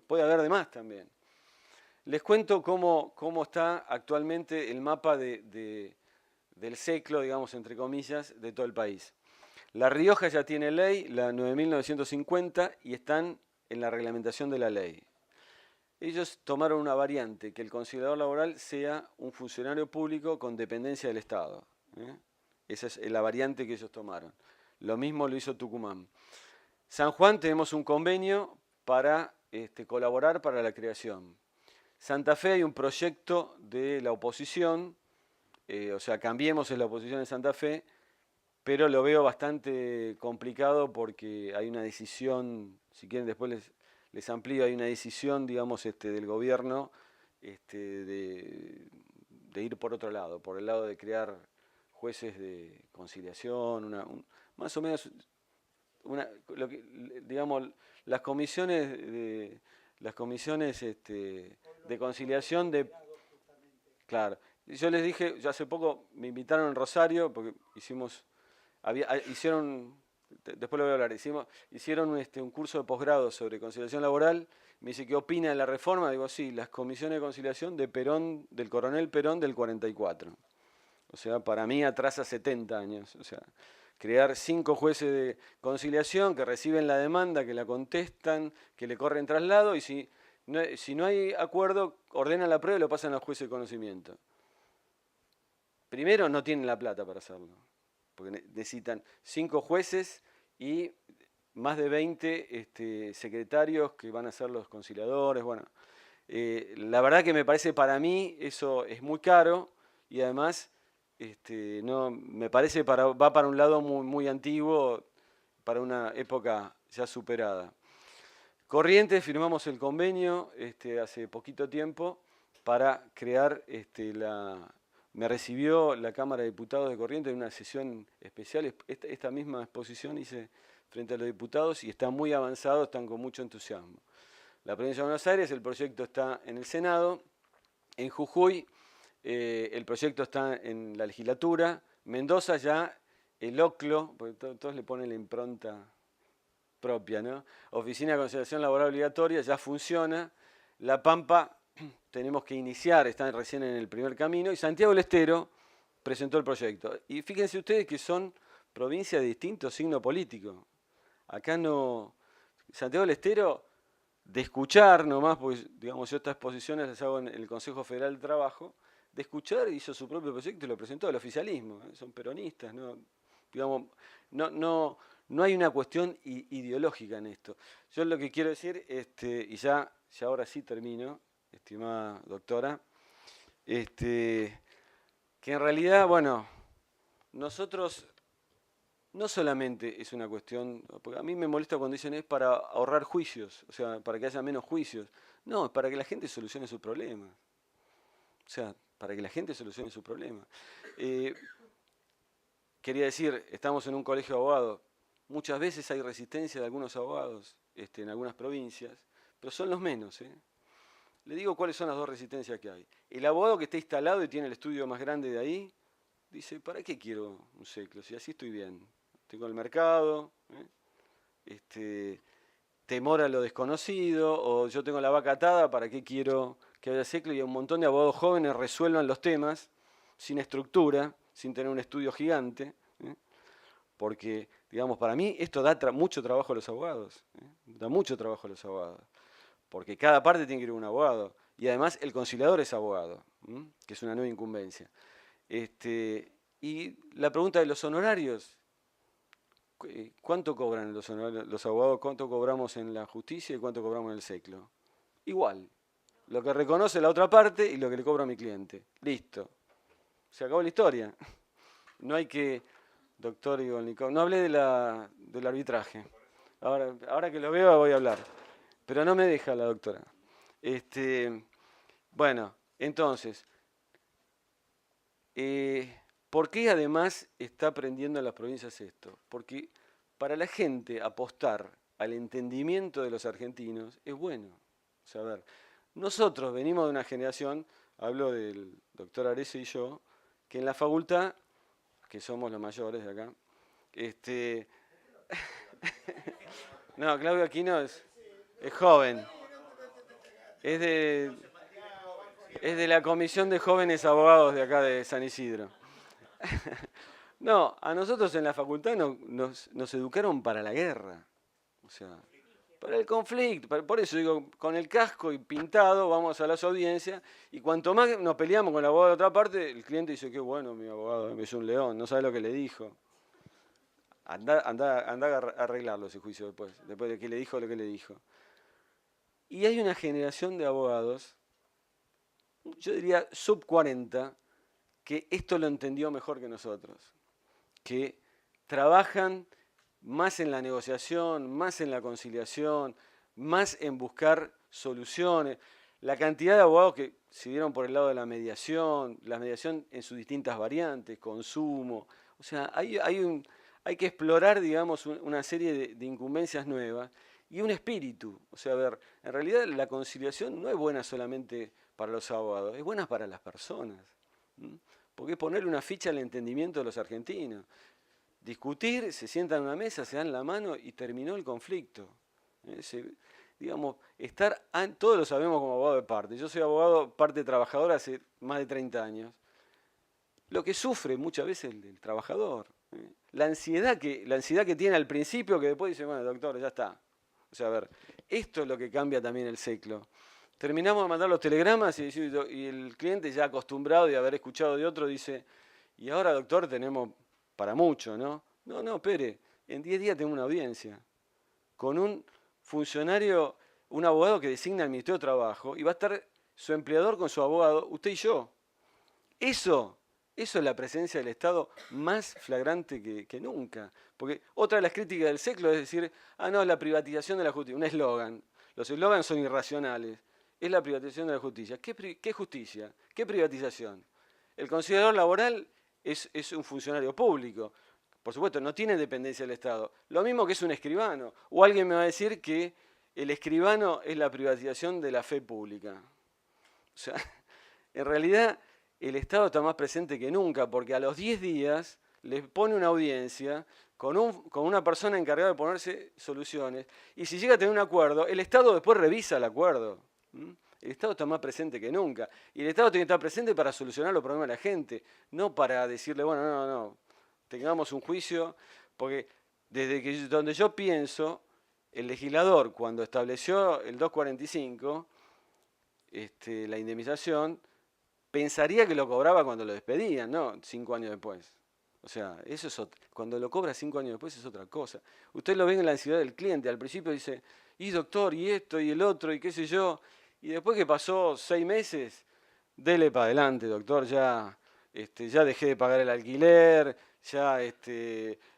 B: puede haber de más también. Les cuento cómo está actualmente el mapa del SECLO, digamos, entre comillas, de todo el país. La Rioja ya tiene ley, la 9.950, y están en la reglamentación de la ley. ellos tomaron una variante, que el conciliador laboral sea un funcionario público con dependencia del Estado. Esa es la variante que ellos tomaron. Lo mismo lo hizo Tucumán. San Juan tenemos un convenio para colaborar para la creación. Santa Fe hay un proyecto de la oposición, o sea, Cambiemos es la oposición de Santa Fe, pero lo veo bastante complicado porque hay una decisión, si quieren después les amplío, hay una decisión, digamos, del gobierno de ir por otro lado, por el lado de crear jueces de conciliación, más o menos, digamos, las comisiones de conciliación claro. Yo les dije, yo hace poco me invitaron en Rosario, porque hicieron, después lo voy a hablar, hicieron un curso de posgrado sobre conciliación laboral. Me dice, ¿qué opina de la reforma? Digo, sí, las comisiones de conciliación de Perón, del coronel Perón del 44. O sea, para mí atrasa 70 años. O sea, crear 5 jueces de conciliación que reciben la demanda, que la contestan, que le corren traslado, y si no hay acuerdo, ordenan la prueba y lo pasan al juez de conocimiento. Primero, no tienen la plata para hacerlo, porque necesitan 5 jueces y más de 20 secretarios que van a ser los conciliadores. Bueno, la verdad que me parece, para mí eso es muy caro, y además no, me parece va para un lado muy, muy antiguo, para una época ya superada. Corrientes, firmamos el convenio hace poquito tiempo para crear me recibió la Cámara de Diputados de Corrientes en una sesión especial. Esta misma exposición hice frente a los diputados y está muy avanzado, están con mucho entusiasmo. La provincia de Buenos Aires, el proyecto está en el Senado. En Jujuy, el proyecto está en la legislatura. Mendoza ya, el OCLO, porque todos le ponen la impronta propia, ¿no? Oficina de Conciliación Laboral Obligatoria, ya funciona. La Pampa tenemos que iniciar, están recién en el primer camino, y Santiago del Estero presentó el proyecto. Y fíjense ustedes que son provincias de distinto signo político. Acá no... Santiago del Estero, de escuchar nomás, porque digamos yo estas exposiciones las hago en el Consejo Federal del Trabajo, de escuchar hizo su propio proyecto y lo presentó al oficialismo. Son peronistas, ¿no? Digamos, no hay una cuestión ideológica en esto. Yo lo que quiero decir, y ya ahora sí termino, estimada doctora, que en realidad, bueno, nosotros no solamente es una cuestión, porque a mí me molesta cuando dicen es para ahorrar juicios, o sea, para que haya menos juicios. No, es para que la gente solucione sus problemas. O sea, para que la gente solucione sus problemas. Quería decir, estamos en un colegio de abogados. Muchas veces hay resistencia de algunos abogados en algunas provincias, pero son los menos. Le digo cuáles son las 2 resistencias que hay. El abogado que está instalado y tiene el estudio más grande de ahí, dice, ¿para qué quiero un SECLO? Si así estoy bien. Tengo el mercado, temor a lo desconocido, o yo tengo la vaca atada, ¿para qué quiero que haya SECLO? Y un montón de abogados jóvenes resuelvan los temas sin estructura, sin tener un estudio gigante, porque, digamos, para mí esto da mucho trabajo a los abogados, da mucho trabajo a los abogados, porque cada parte tiene que ir un abogado, y además el conciliador es abogado, que es una nueva incumbencia. Y la pregunta de los honorarios, ¿cuánto cobran los abogados? ¿Cuánto cobramos en la justicia y cuánto cobramos en el SECLO? Igual, lo que reconoce la otra parte y lo que le cobra a mi cliente. Listo. Se acabó la historia. No hay que, doctor Igolnikov, no hablé del arbitraje. Ahora que lo veo voy a hablar. Pero no me deja la doctora. Bueno, entonces, ¿por qué además está aprendiendo en las provincias esto? Porque para la gente apostar al entendimiento de los argentinos es bueno. O sea, a ver, nosotros venimos de una generación, hablo del doctor Arese y yo, que en la facultad, que somos los mayores de acá, no, Claudio Aquino es joven, es de la Comisión de Jóvenes Abogados de acá de San Isidro. No, a nosotros en la facultad nos educaron para la guerra, o sea, Para el conflicto, por eso digo, con el casco y pintado vamos a las audiencias y cuanto más nos peleamos con el abogado de otra parte, el cliente dice, qué bueno, mi abogado, es un león, no sabe lo que le dijo. Anda a arreglarlo ese juicio después de que le dijo lo que le dijo. Y hay una generación de abogados, yo diría sub 40, que esto lo entendió mejor que nosotros, que trabajan más en la negociación, más en la conciliación, más en buscar soluciones. La cantidad de abogados que se dieron por el lado de la mediación en sus distintas variantes, consumo. O sea, hay que explorar, digamos, una serie de incumbencias nuevas y un espíritu. O sea, a ver, en realidad la conciliación no es buena solamente para los abogados, es buena para las personas. Porque es ponerle una ficha al entendimiento de los argentinos. Discutir, se sientan en una mesa, se dan la mano y terminó el conflicto. Digamos, todos lo sabemos como abogado de parte. Yo soy abogado parte trabajador hace más de 30 años. Lo que sufre muchas veces el trabajador. La ansiedad que tiene al principio, que después dice, bueno, doctor, ya está. O sea, a ver, esto es lo que cambia también el ciclo. Terminamos de mandar los telegramas y el cliente ya acostumbrado de haber escuchado de otro dice, y ahora, doctor, tenemos para mucho, ¿no? No, espere, en 10 días tengo una audiencia con un funcionario, un abogado que designa el Ministerio de Trabajo y va a estar su empleador con su abogado, usted y yo. Eso es la presencia del Estado más flagrante que nunca. Porque otra de las críticas del século es decir, no, la privatización de la justicia, un eslogan. Los eslogans son irracionales. Es la privatización de la justicia. ¿Qué justicia? ¿Qué privatización? El conciliador laboral es un funcionario público. Por supuesto, no tiene dependencia del Estado. Lo mismo que es un escribano. O alguien me va a decir que el escribano es la privatización de la fe pública. O sea, en realidad el Estado está más presente que nunca, porque a los 10 días les pone una audiencia con una persona encargada de ponerse soluciones, y si llega a tener un acuerdo, el Estado después revisa el acuerdo. El Estado está más presente que nunca, y el Estado tiene que estar presente para solucionar los problemas de la gente, no para decirle, bueno, no, tengamos un juicio, porque desde donde yo pienso, el legislador cuando estableció el 245, la indemnización, pensaría que lo cobraba cuando lo despedían, ¿no? 5 años después. O sea, eso es cuando lo cobra 5 años después es otra cosa. Usted lo ve en la ansiedad del cliente. Al principio dice, y doctor, y esto, y el otro, y qué sé yo. Y después que pasó 6 meses, dele para adelante, doctor, ya dejé de pagar el alquiler, ya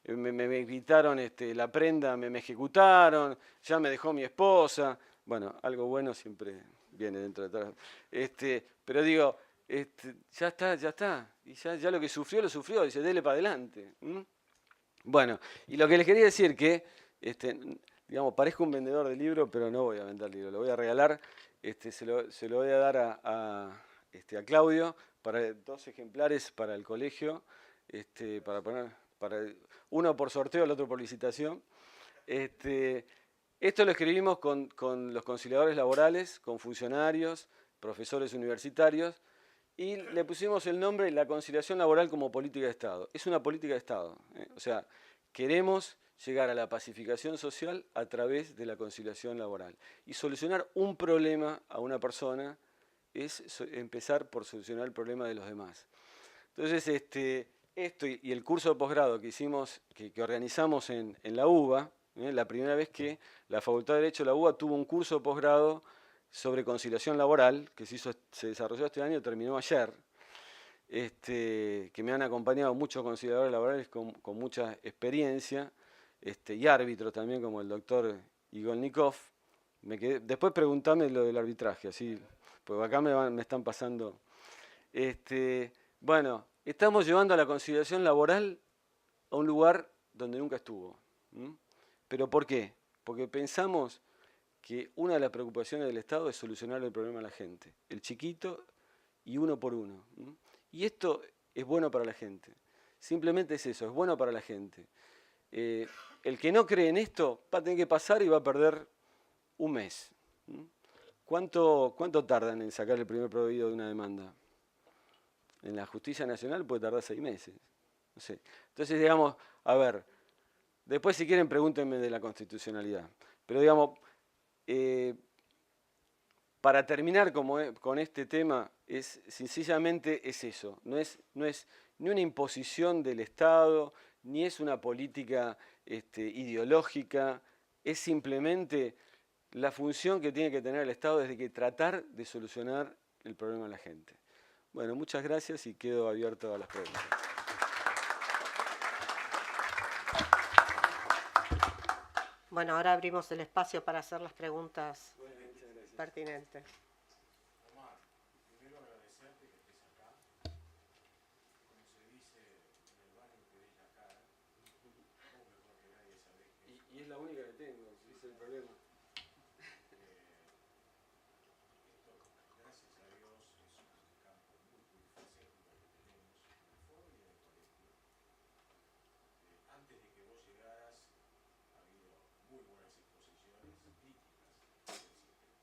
B: me quitaron la prenda, me ejecutaron, ya me dejó mi esposa. Bueno, algo bueno siempre viene dentro de todo. Pero digo, ya está. Y ya lo que sufrió, lo sufrió. Dice, dele para adelante. Bueno, y lo que les quería decir que, digamos, parezco un vendedor de libros, pero no voy a vender libros, lo voy a regalar. Se lo voy a dar a Claudio, para 2 ejemplares para el colegio, uno por sorteo, el otro por licitación. Esto lo escribimos con los conciliadores laborales, con funcionarios, profesores universitarios, y le pusimos el nombre La conciliación laboral como política de Estado. Es una política de Estado. O sea, queremos llegar a la pacificación social a través de la conciliación laboral. Y solucionar un problema a una persona es empezar por solucionar el problema de los demás. Entonces, esto y el curso de posgrado que hicimos, que organizamos en la UBA, la primera vez que la Facultad de Derecho de la UBA tuvo un curso de posgrado sobre conciliación laboral, que se desarrolló este año, terminó ayer, que me han acompañado muchos conciliadores laborales con mucha experiencia, y árbitros también, como el doctor Igolnikov. Después preguntame lo del arbitraje, así, porque acá me están pasando. Bueno, estamos llevando a la conciliación laboral a un lugar donde nunca estuvo. ¿Pero por qué? Porque pensamos que una de las preocupaciones del Estado es solucionar el problema a la gente, el chiquito y uno por uno. Y esto es bueno para la gente. Simplemente es eso, es bueno para la gente. El que no cree en esto va a tener que pasar y va a perder un mes. ¿Cuánto tardan en sacar el primer prohibido de una demanda? En la justicia nacional puede tardar 6 meses. No sé. Entonces, digamos, a ver, después si quieren pregúntenme de la constitucionalidad. Pero digamos, Para terminar con este tema, sencillamente es eso, no es ni una imposición del Estado, ni es una política ideológica, es simplemente la función que tiene que tener el Estado desde que tratar de solucionar el problema de la gente. Bueno, muchas gracias y quedo abierto a las preguntas.
A: Bueno, ahora abrimos el espacio para hacer las preguntas pertinentes.
D: Omar, primero agradecerte que estés acá. Como se dice en el barrio que ves la cara, vos mejor que nadie sabés que
B: Y es la única que tengo, ese es el problema.
D: esto, gracias a Dios, es un campo muy polifacético que tenemos, de foro y de colectivo. Antes de que vos llegaras, ha habido muy buenas exposiciones, nítidas, de ese tema.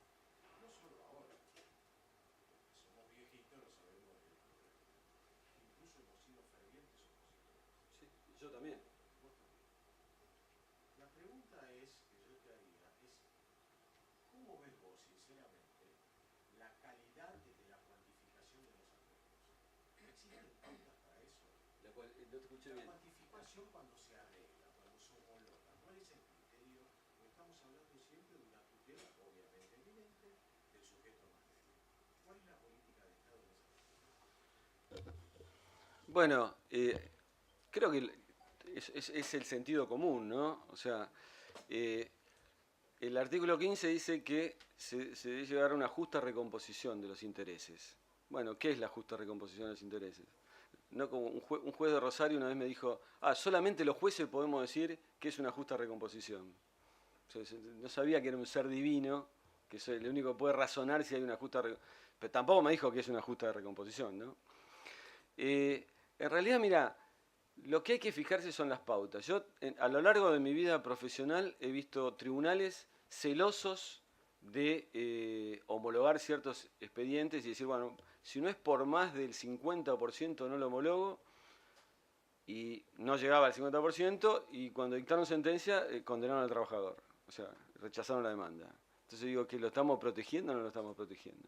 D: No solo ahora, somos viejitos, lo sabemos del problema. Incluso hemos sido fervientes opositores.
B: Sí, yo también.
D: Vos también. La pregunta es, que yo te haría, es ¿cómo ves vos, sinceramente, la calidad de la cuantificación de los arreglos? ¿Existen pautas para eso?
B: No te escuché
D: La
B: bien.
D: cuantificación cuando se arregla, cuando se homologa, ¿cuál es el criterio? Porque estamos hablando siempre de una tutela, obviamente evidente, del sujeto más débil. ¿Cuál es la política de Estado en esa cuestión?
B: Bueno, creo que es el sentido común, ¿no? O sea, el artículo 15 dice que se debe llegar a una justa recomposición de los intereses. Bueno, ¿qué es la justa recomposición de los intereses? No, como un juez de Rosario una vez me dijo, solamente los jueces podemos decir que es una justa recomposición. O sea, no sabía que era un ser divino, que es el único que puede razonar si hay una justa recomposición. Pero tampoco me dijo que es una justa recomposición, ¿no? En realidad, mira, lo que hay que fijarse son las pautas. Yo, a lo largo de mi vida profesional, he visto tribunales celosos de homologar ciertos expedientes y decir, bueno, si no es por más del 50% no lo homologo, y no llegaba al 50%, y cuando dictaron sentencia, condenaron al trabajador. O sea, rechazaron la demanda. Entonces digo, ¿que lo estamos protegiendo o no lo estamos protegiendo?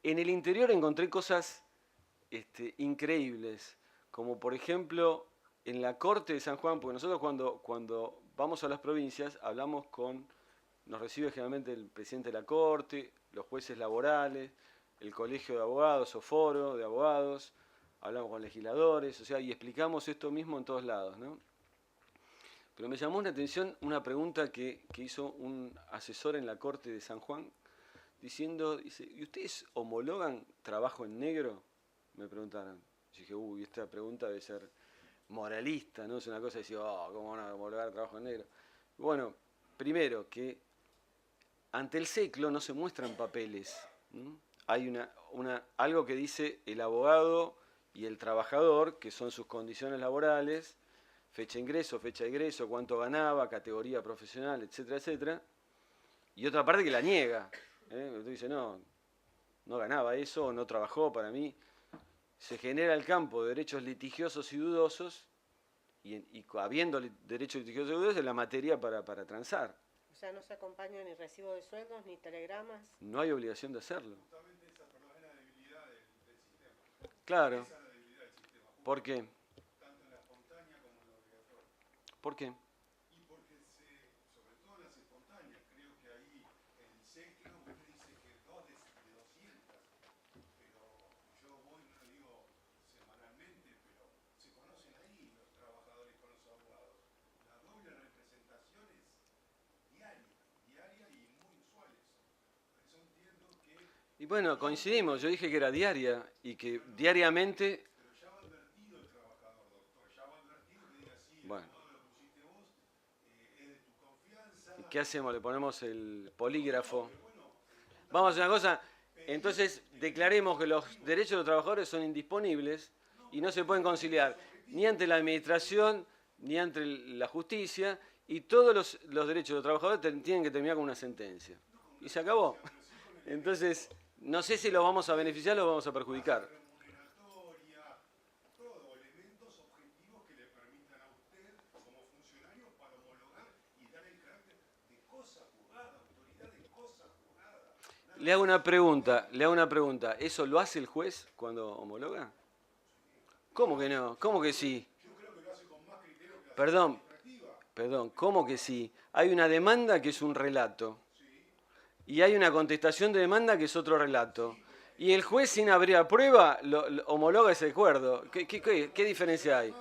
B: En el interior encontré cosas increíbles, como por ejemplo en la Corte de San Juan, porque nosotros cuando vamos a las provincias nos recibe generalmente el presidente de la Corte, los jueces laborales, el colegio de abogados o foro de abogados, hablamos con legisladores, o sea, y explicamos esto mismo en todos lados, ¿no? Pero me llamó la atención una pregunta que hizo un asesor en la Corte de San Juan, dice, ¿y ustedes homologan trabajo en negro? Me preguntaron. Yo dije, esta pregunta debe ser moralista, ¿no? Es una cosa de decir, ¿cómo van a homologar trabajo en negro? Bueno, primero que ante el SECLO no se muestran papeles. Hay algo que dice el abogado y el trabajador, que son sus condiciones laborales, fecha de ingreso, cuánto ganaba, categoría profesional, etcétera, etcétera. Y otra parte que la niega. Usted dice, no ganaba eso, no trabajó para mí. Se genera el campo de derechos litigiosos y dudosos, y habiendo derechos litigiosos y dudosos, es la materia para transar.
A: O sea, no se acompaña ni recibo de sueldos ni telegramas.
B: No hay obligación de hacerlo.
D: Justamente esa es la debilidad del sistema.
B: Claro.
D: Esa es la debilidad del sistema.
B: ¿Por qué?
D: Tanto en la espontánea como en la obligatoria.
B: ¿Por qué?
D: Y porque, sobre todo en las espontáneas, creo que ahí el SECLO me dice que 2 de 200, pero yo voy, no lo digo semanalmente, pero se conocen ahí los trabajadores con los abogados. La doble representación es diaria y muy usuales. Por eso entiendo que...
B: Y bueno, coincidimos, yo dije que era diaria y que diariamente...
D: Pero ya va advertido el trabajador, doctor, ya va advertido que diga, sí, el
B: Bueno.
D: modo lo pusiste vos, es de tu confianza...
B: ¿Y qué hacemos? Le ponemos el polígrafo. Vamos a hacer una cosa, entonces declaremos que los derechos de los trabajadores son indisponibles y no se pueden conciliar ni ante la administración ni ante la justicia, y todos los derechos de los trabajadores tienen que terminar con una sentencia. Y se acabó. Entonces, no sé si los vamos a beneficiar o los vamos a perjudicar.
D: Remuneratoria, todo, elementos objetivos que le permitan a usted, como funcionario, para homologar y dar el carácter de cosa juzgada, autoridad en
B: Le hago una pregunta. ¿Eso lo hace el juez cuando homologa? ¿Cómo que no? ¿Cómo que sí? Perdón, ¿cómo que sí? Hay una demanda que es un relato. Y hay una contestación de demanda que es otro relato. Y el juez, sin abrir a prueba, lo homologa ese acuerdo. ¿Qué diferencia hay?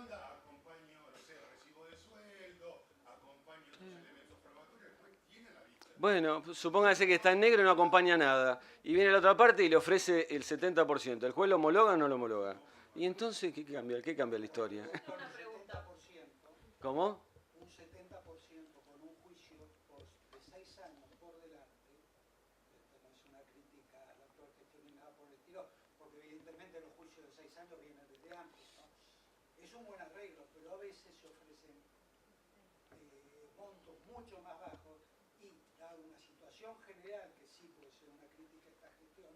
B: Bueno, supóngase que está en negro y no acompaña nada. Y viene la otra parte y le ofrece el 70%. ¿El juez lo homologa o no lo homologa? Y entonces, ¿qué cambia? ¿Qué cambia la historia? ¿Cómo?
E: Un 70% con un juicio de 6 años por delante, esto no es una crítica al actor que tiene nada por el estilo, porque evidentemente los juicios de 6 años vienen desde antes, ¿no? Es un buen arreglo, pero a veces se ofrecen montos mucho más bajos y, dado una situación general, que sí puede ser una crítica a esta gestión,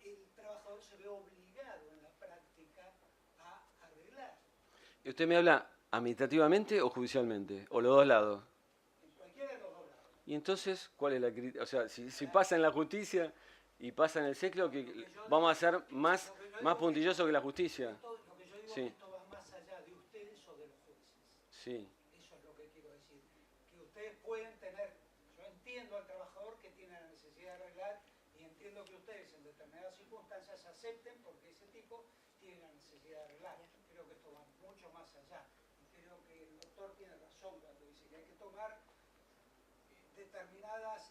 E: el trabajador se ve obligado en la práctica a arreglar.
B: ¿Usted me habla administrativamente o judicialmente? ¿O los dos lados?
E: En cualquiera de los dos lados.
B: Y entonces, ¿cuál es la crítica? O sea, si pasa en la justicia y pasa en el SECLO, que vamos a ser más puntillosos que la justicia.
E: Lo que yo digo
B: Sí.
E: es que esto va más allá de ustedes o de los jueces.
B: Sí.
E: Eso es lo que quiero decir. Que ustedes pueden tener, yo entiendo al trabajador que tiene la necesidad de arreglar y entiendo que ustedes en determinadas circunstancias acepten porque ese tipo tiene la necesidad de arreglar. Creo que esto va mucho más allá. Y creo que el doctor tiene razón cuando dice que hay que tomar determinadas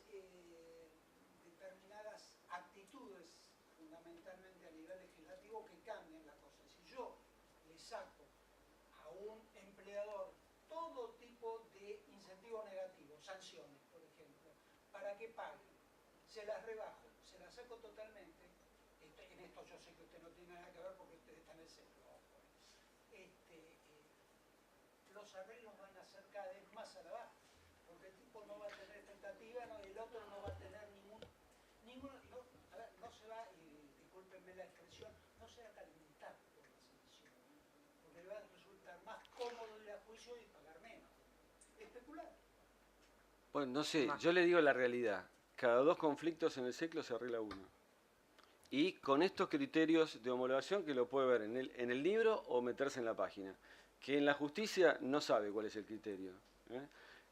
E: actitudes, fundamentalmente a nivel legislativo, que cambien la cosa. Si yo le saco a un empleador todo tipo de incentivo negativo, sanciones, por ejemplo, para que pague, se las rebajo, se las saco totalmente, en esto yo sé que usted no tiene nada que ver porque usted está en el centro, los arreglos van a ser cada vez más a la baja, porque el tipo no va a tener tentativa, no, el otro no va a tener no se va, y discúlpenme la expresión, no se va a calentar por la sanción, porque le va a resultar más cómodo ir a juicio y pagar menos. Especular.
B: Bueno, no sé, yo le digo la realidad. Cada 2 conflictos en el SECLO se arregla uno. Y con estos criterios de homologación, que lo puede ver en el libro o meterse en la página, que en la justicia no sabe cuál es el criterio.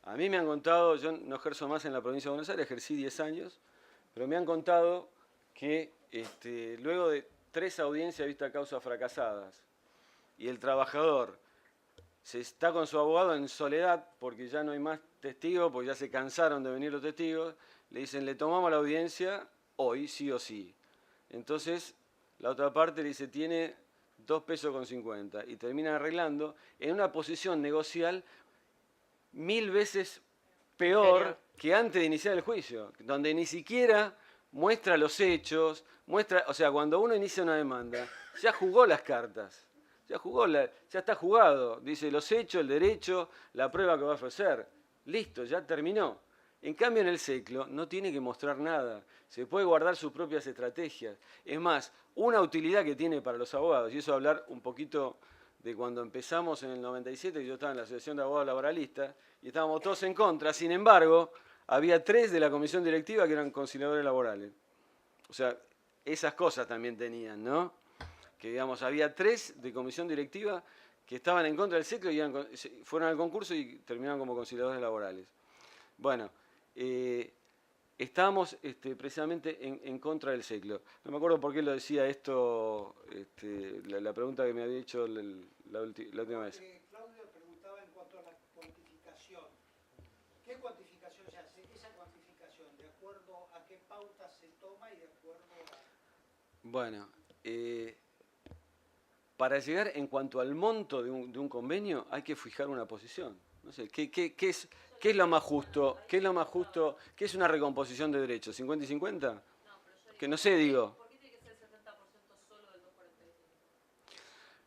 B: A mí me han contado, yo no ejerzo más en la provincia de Buenos Aires, ejercí 10 años, pero me han contado que luego de 3 audiencias de vista causa fracasadas y el trabajador se está con su abogado en soledad porque ya no hay más testigos, porque ya se cansaron de venir los testigos, le dicen, le tomamos la audiencia hoy, sí o sí. Entonces, la otra parte le dice, tiene 2 pesos con 50 y terminan arreglando en una posición negocial 1000 veces peor que antes de iniciar el juicio, donde ni siquiera muestra los hechos, o sea, cuando uno inicia una demanda, ya jugó las cartas, ya está jugado, dice los hechos, el derecho, la prueba que va a ofrecer, listo, ya terminó. En cambio en el SECLO no tiene que mostrar nada, se puede guardar sus propias estrategias. Es más, una utilidad que tiene para los abogados, y eso hablar un poquito de cuando empezamos en el 97, que yo estaba en la Asociación de Abogados Laboralistas, y estábamos todos en contra, sin embargo, había 3 de la comisión directiva que eran conciliadores laborales. O sea, esas cosas también tenían, ¿no? Que digamos, había 3 de comisión directiva que estaban en contra del SECLO y fueron al concurso y terminaron como conciliadores laborales. Bueno, estábamos precisamente en contra del SECLO. No me acuerdo por qué lo decía esto, la pregunta que me había hecho la última vez.
E: Claudio preguntaba en cuanto a la cuantificación. ¿Qué cuantificación se hace? Esa cuantificación, ¿de acuerdo a qué pauta se toma y de acuerdo a...?
B: Bueno, para llegar en cuanto al monto de un convenio hay que fijar una posición. No sé, ¿qué es lo más justo? ¿Qué es lo más justo? ¿Qué es una recomposición de derechos? ¿50 y 50? No, que no sé, digo.
C: ¿Por qué tiene que ser 70% solo del 245?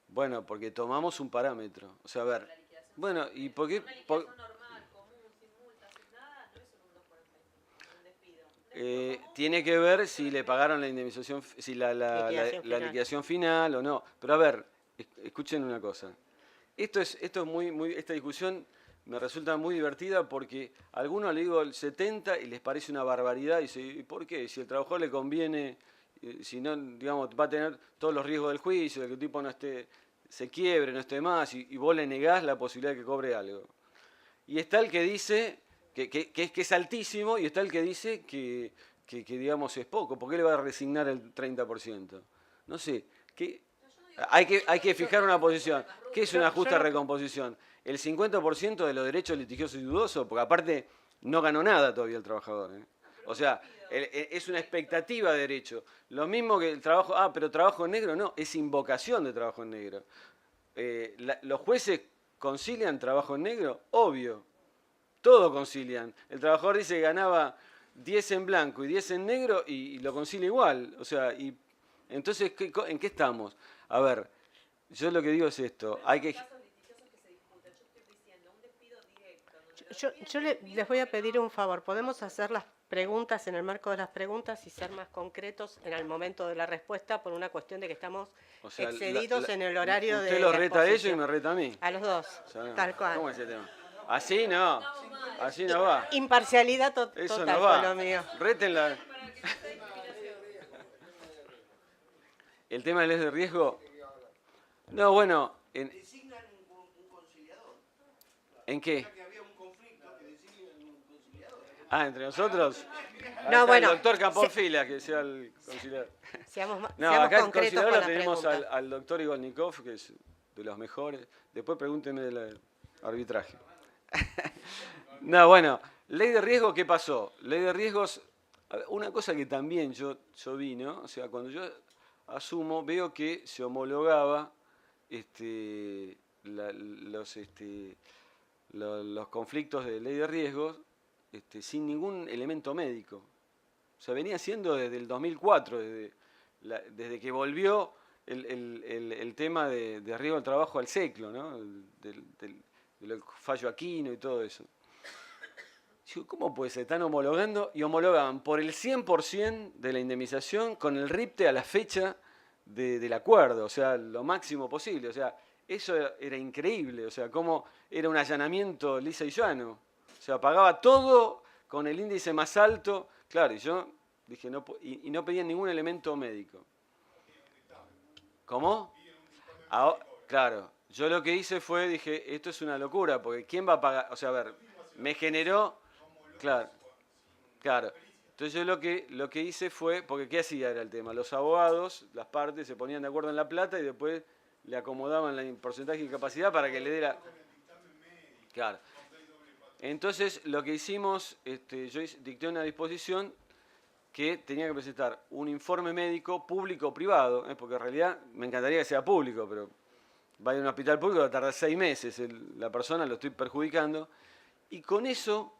B: Bueno, porque tomamos un parámetro. O sea, a ver. Bueno, ¿y por qué?
C: Una liquidación normal, común, sin multas, sin nada, no es un 245, un despido.
B: Tiene que ver si le pagaron la indemnización, si la liquidación final o no. Pero a ver, escuchen una cosa. Esta discusión me resulta muy divertida porque a algunos le digo el 70 y les parece una barbaridad. Y dice, ¿y por qué? Si el trabajador le conviene, si no, digamos, va a tener todos los riesgos del juicio, de que el tipo no esté, se quiebre, no esté más, y vos le negás la posibilidad de que cobre algo. Y está el que dice que es altísimo, y está el que dice que digamos es poco. ¿Por qué le va a resignar el 30%? No sé, hay que fijar una posición. ¿Qué es una justa recomposición? ¿El 50% de los derechos litigiosos y dudosos? Porque aparte no ganó nada todavía el trabajador, ¿eh? O sea, es una expectativa de derecho. Lo mismo que el trabajo, pero trabajo en negro, no, es invocación de trabajo en negro. ¿Los jueces concilian trabajo en negro? Obvio, todo concilian. El trabajador dice que ganaba 10 en blanco y 10 en negro y lo concilia igual. O sea, entonces, ¿en qué estamos? A ver, yo lo que digo es esto, hay que...
A: Yo les voy a pedir un favor, ¿podemos hacer las preguntas en el marco de las preguntas y ser más concretos en el momento de la respuesta por una cuestión de que estamos excedidos en el horario de
B: usted los reta a ellos y me reta a mí.
A: A los dos, tal cual.
B: ¿Cómo es ese tema? Así no va.
A: Imparcialidad
B: Eso
A: total
B: no va.
A: fue lo mío.
B: Rétenla. El tema del de riesgo. No, bueno.
F: Designan un conciliador.
B: ¿En qué?
F: Que había un conflicto que designan un conciliador.
B: ¿Entre nosotros?
A: No, bueno.
B: El doctor Campofila, que sea el conciliador.
A: Seamos
B: Acá el
A: concretos
B: conciliador
A: con
B: lo
A: la
B: tenemos
A: pregunta.
B: al doctor Igolnikov, que es de los mejores. Después pregúntenme del arbitraje. No, bueno, ley de riesgo, ¿qué pasó? Ley de riesgos, una cosa que también yo vi, ¿no? O sea, cuando yo asumo, veo que se homologaba los conflictos de ley de riesgos sin ningún elemento médico. O sea, venía siendo desde el 2004, desde que volvió el tema de riesgo del trabajo al SECLO, ¿no? Del fallo Aquino y todo eso. Digo, ¿cómo puede ser? Están homologando y homologaban por el 100% de la indemnización con el RIPTE a la fecha del acuerdo, o sea, lo máximo posible. O sea, eso era increíble, o sea, cómo era un allanamiento lisa y llano. O sea, pagaba todo con el índice más alto. Claro, y yo dije, no, y no pedían ningún elemento médico. ¿Cómo? Claro, yo lo que hice fue, dije, esto es una locura, porque ¿quién va a pagar? O sea, a ver, me generó... Claro. Entonces yo lo que hice fue, porque ¿qué hacía era el tema? Los abogados, las partes, se ponían de acuerdo en la plata y después le acomodaban el porcentaje de incapacidad para que le diera... Claro. Entonces lo que hicimos, yo dicté una disposición que tenía que presentar un informe médico público o privado, porque en realidad me encantaría que sea público, pero va a ir a un hospital público, va a tardar 6 meses, la persona lo estoy perjudicando, y con eso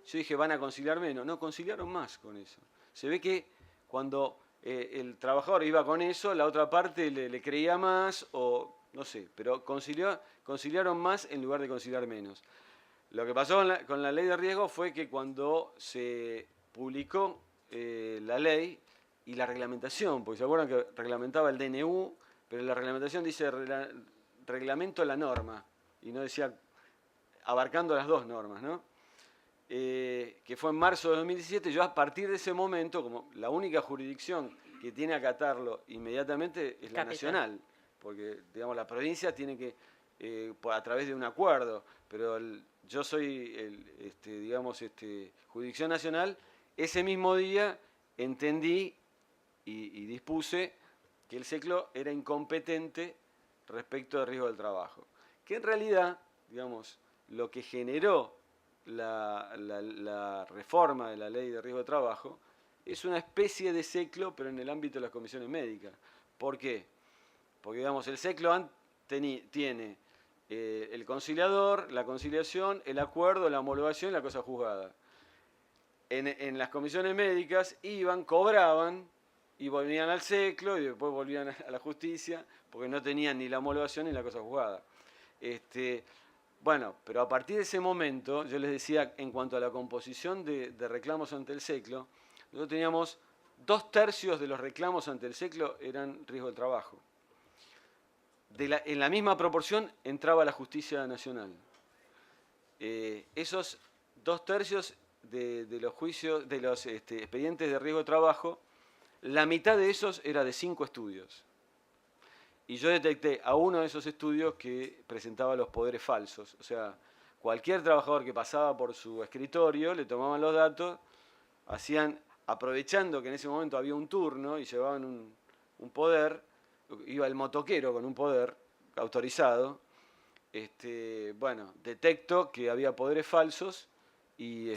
B: yo dije, van a conciliar menos. No, conciliaron más con eso. Se ve que cuando el trabajador iba con eso, la otra parte le creía más, o no sé, pero conciliaron más en lugar de conciliar menos. Lo que pasó con la ley de riesgo fue que cuando se publicó la ley y la reglamentación, porque se acuerdan que reglamentaba el DNU, pero la reglamentación dice reglamento la norma, y no decía abarcando las dos normas, ¿no? Que fue en marzo de 2017, yo a partir de ese momento, como la única jurisdicción que tiene que acatarlo inmediatamente es la nacional, porque digamos la provincia tiene que, a través de un acuerdo, pero yo soy jurisdicción nacional, ese mismo día entendí y dispuse que el SECLO era incompetente respecto del riesgo del trabajo, que en realidad, digamos, lo que generó la reforma de la ley de riesgo de trabajo es una especie de SECLO, pero en el ámbito de las comisiones médicas. ¿Por qué? Porque, digamos, el SECLO tiene el conciliador, la conciliación, el acuerdo, la homologación y la cosa juzgada. En las comisiones médicas iban, cobraban y volvían al SECLO y después volvían a la justicia porque no tenían ni la homologación ni la cosa juzgada. Bueno, pero a partir de ese momento, yo les decía, en cuanto a la composición de reclamos ante el SECLO, nosotros teníamos 2/3 de los reclamos ante el SECLO eran riesgo del trabajo. En la misma proporción entraba la justicia nacional. esos 2/3 de los juicios, de los expedientes de riesgo de trabajo, la mitad de esos era de 5 estudios. Y yo detecté a uno de esos estudios que presentaba los poderes falsos. O sea, cualquier trabajador que pasaba por su escritorio, le tomaban los datos, aprovechando que en ese momento había un turno y llevaban un poder, iba el motoquero con un poder autorizado, bueno, detecto que había poderes falsos y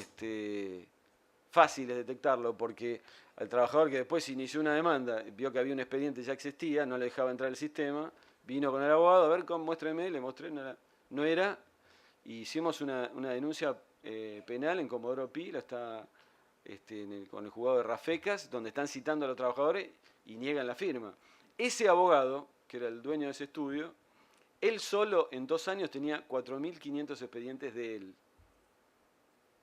B: fácil es detectarlo porque al trabajador que después inició una demanda, vio que había un expediente ya existía, no le dejaba entrar al sistema, vino con el abogado, a ver, muéstreme, le mostré, no era, y hicimos una denuncia penal en Comodoro Pi, está con el juzgado de Rafecas, donde están citando a los trabajadores y niegan la firma. Ese abogado, que era el dueño de ese estudio, él solo en 2 años tenía 4.500 expedientes de él.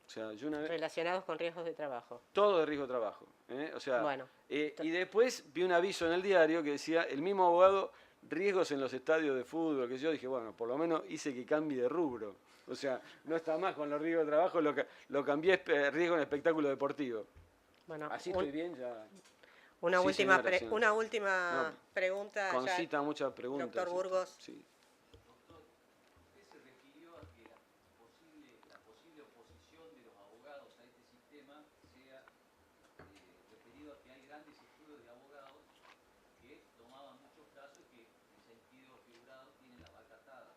B: O sea, yo una vez...
A: Relacionados con riesgos de trabajo.
B: Todo de riesgo de trabajo. O sea,
A: Bueno.
B: Y después vi un aviso en el diario que decía, el mismo abogado, riesgos en los estadios de fútbol, que yo dije, bueno, por lo menos hice que cambie de rubro. O sea, no está más con los riesgos de trabajo, lo cambié riesgo en espectáculo deportivo.
A: Bueno,
B: así estoy bien ya.
A: Una
B: Sí,
A: última,
B: señora, sí.
A: una última pregunta.
B: Concita muchas preguntas.
A: Doctor Burgos.
B: Sí.
G: ¿Usted se refirió a que la posible oposición de los abogados a este sistema sea referido a que hay grandes estudios de abogados que tomaban muchos casos y que en sentido figurado tienen la vaca atada?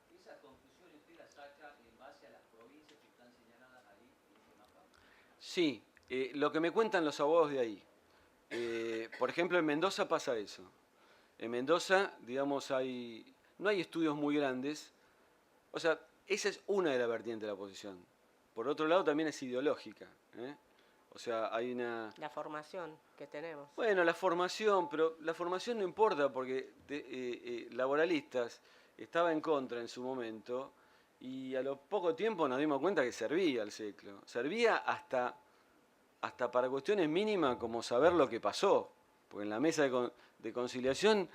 G: ¿Esas conclusiones usted las saca en base a las provincias que están señaladas ahí en ese mapa?
B: Sí, lo que me cuentan los abogados de ahí. Por ejemplo, en Mendoza pasa eso. En Mendoza, digamos, no hay estudios muy grandes. O sea, esa es una de las vertientes de la oposición. Por otro lado, también es ideológica. O sea, hay una...
A: La formación que tenemos.
B: Bueno, la formación, pero la formación no importa porque laboralistas estaba en contra en su momento y a lo poco tiempo nos dimos cuenta que servía el ciclo. Servía hasta para cuestiones mínimas como saber lo que pasó. Porque en la mesa de conciliación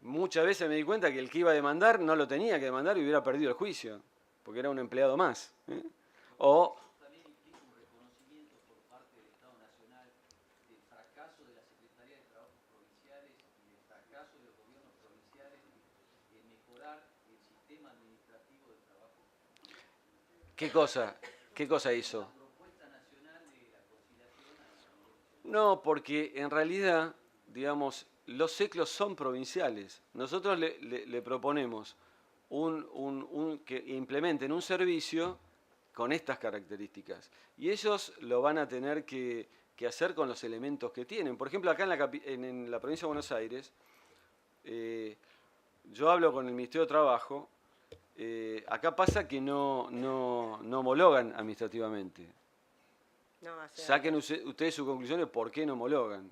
B: muchas veces me di cuenta que el que iba a demandar no lo tenía que demandar y hubiera perdido el juicio, porque era un empleado más. O
G: También implica un reconocimiento por parte del Estado Nacional del fracaso de la Secretaría de Trabajos Provinciales y del fracaso de los gobiernos provinciales en mejorar el sistema administrativo del trabajo.
B: ¿qué cosa hizo?
G: La propuesta nacional de la conciliación a nivel.
B: No, porque en realidad, digamos, los ciclos son provinciales. Nosotros le proponemos que implementen un servicio con estas características. Y ellos lo van a tener que hacer con los elementos que tienen. Por ejemplo, acá en la provincia de Buenos Aires, yo hablo con el Ministerio de Trabajo, acá pasa que no homologan administrativamente.
A: No, o sea,
B: Saquen ustedes sus conclusiones por qué no homologan.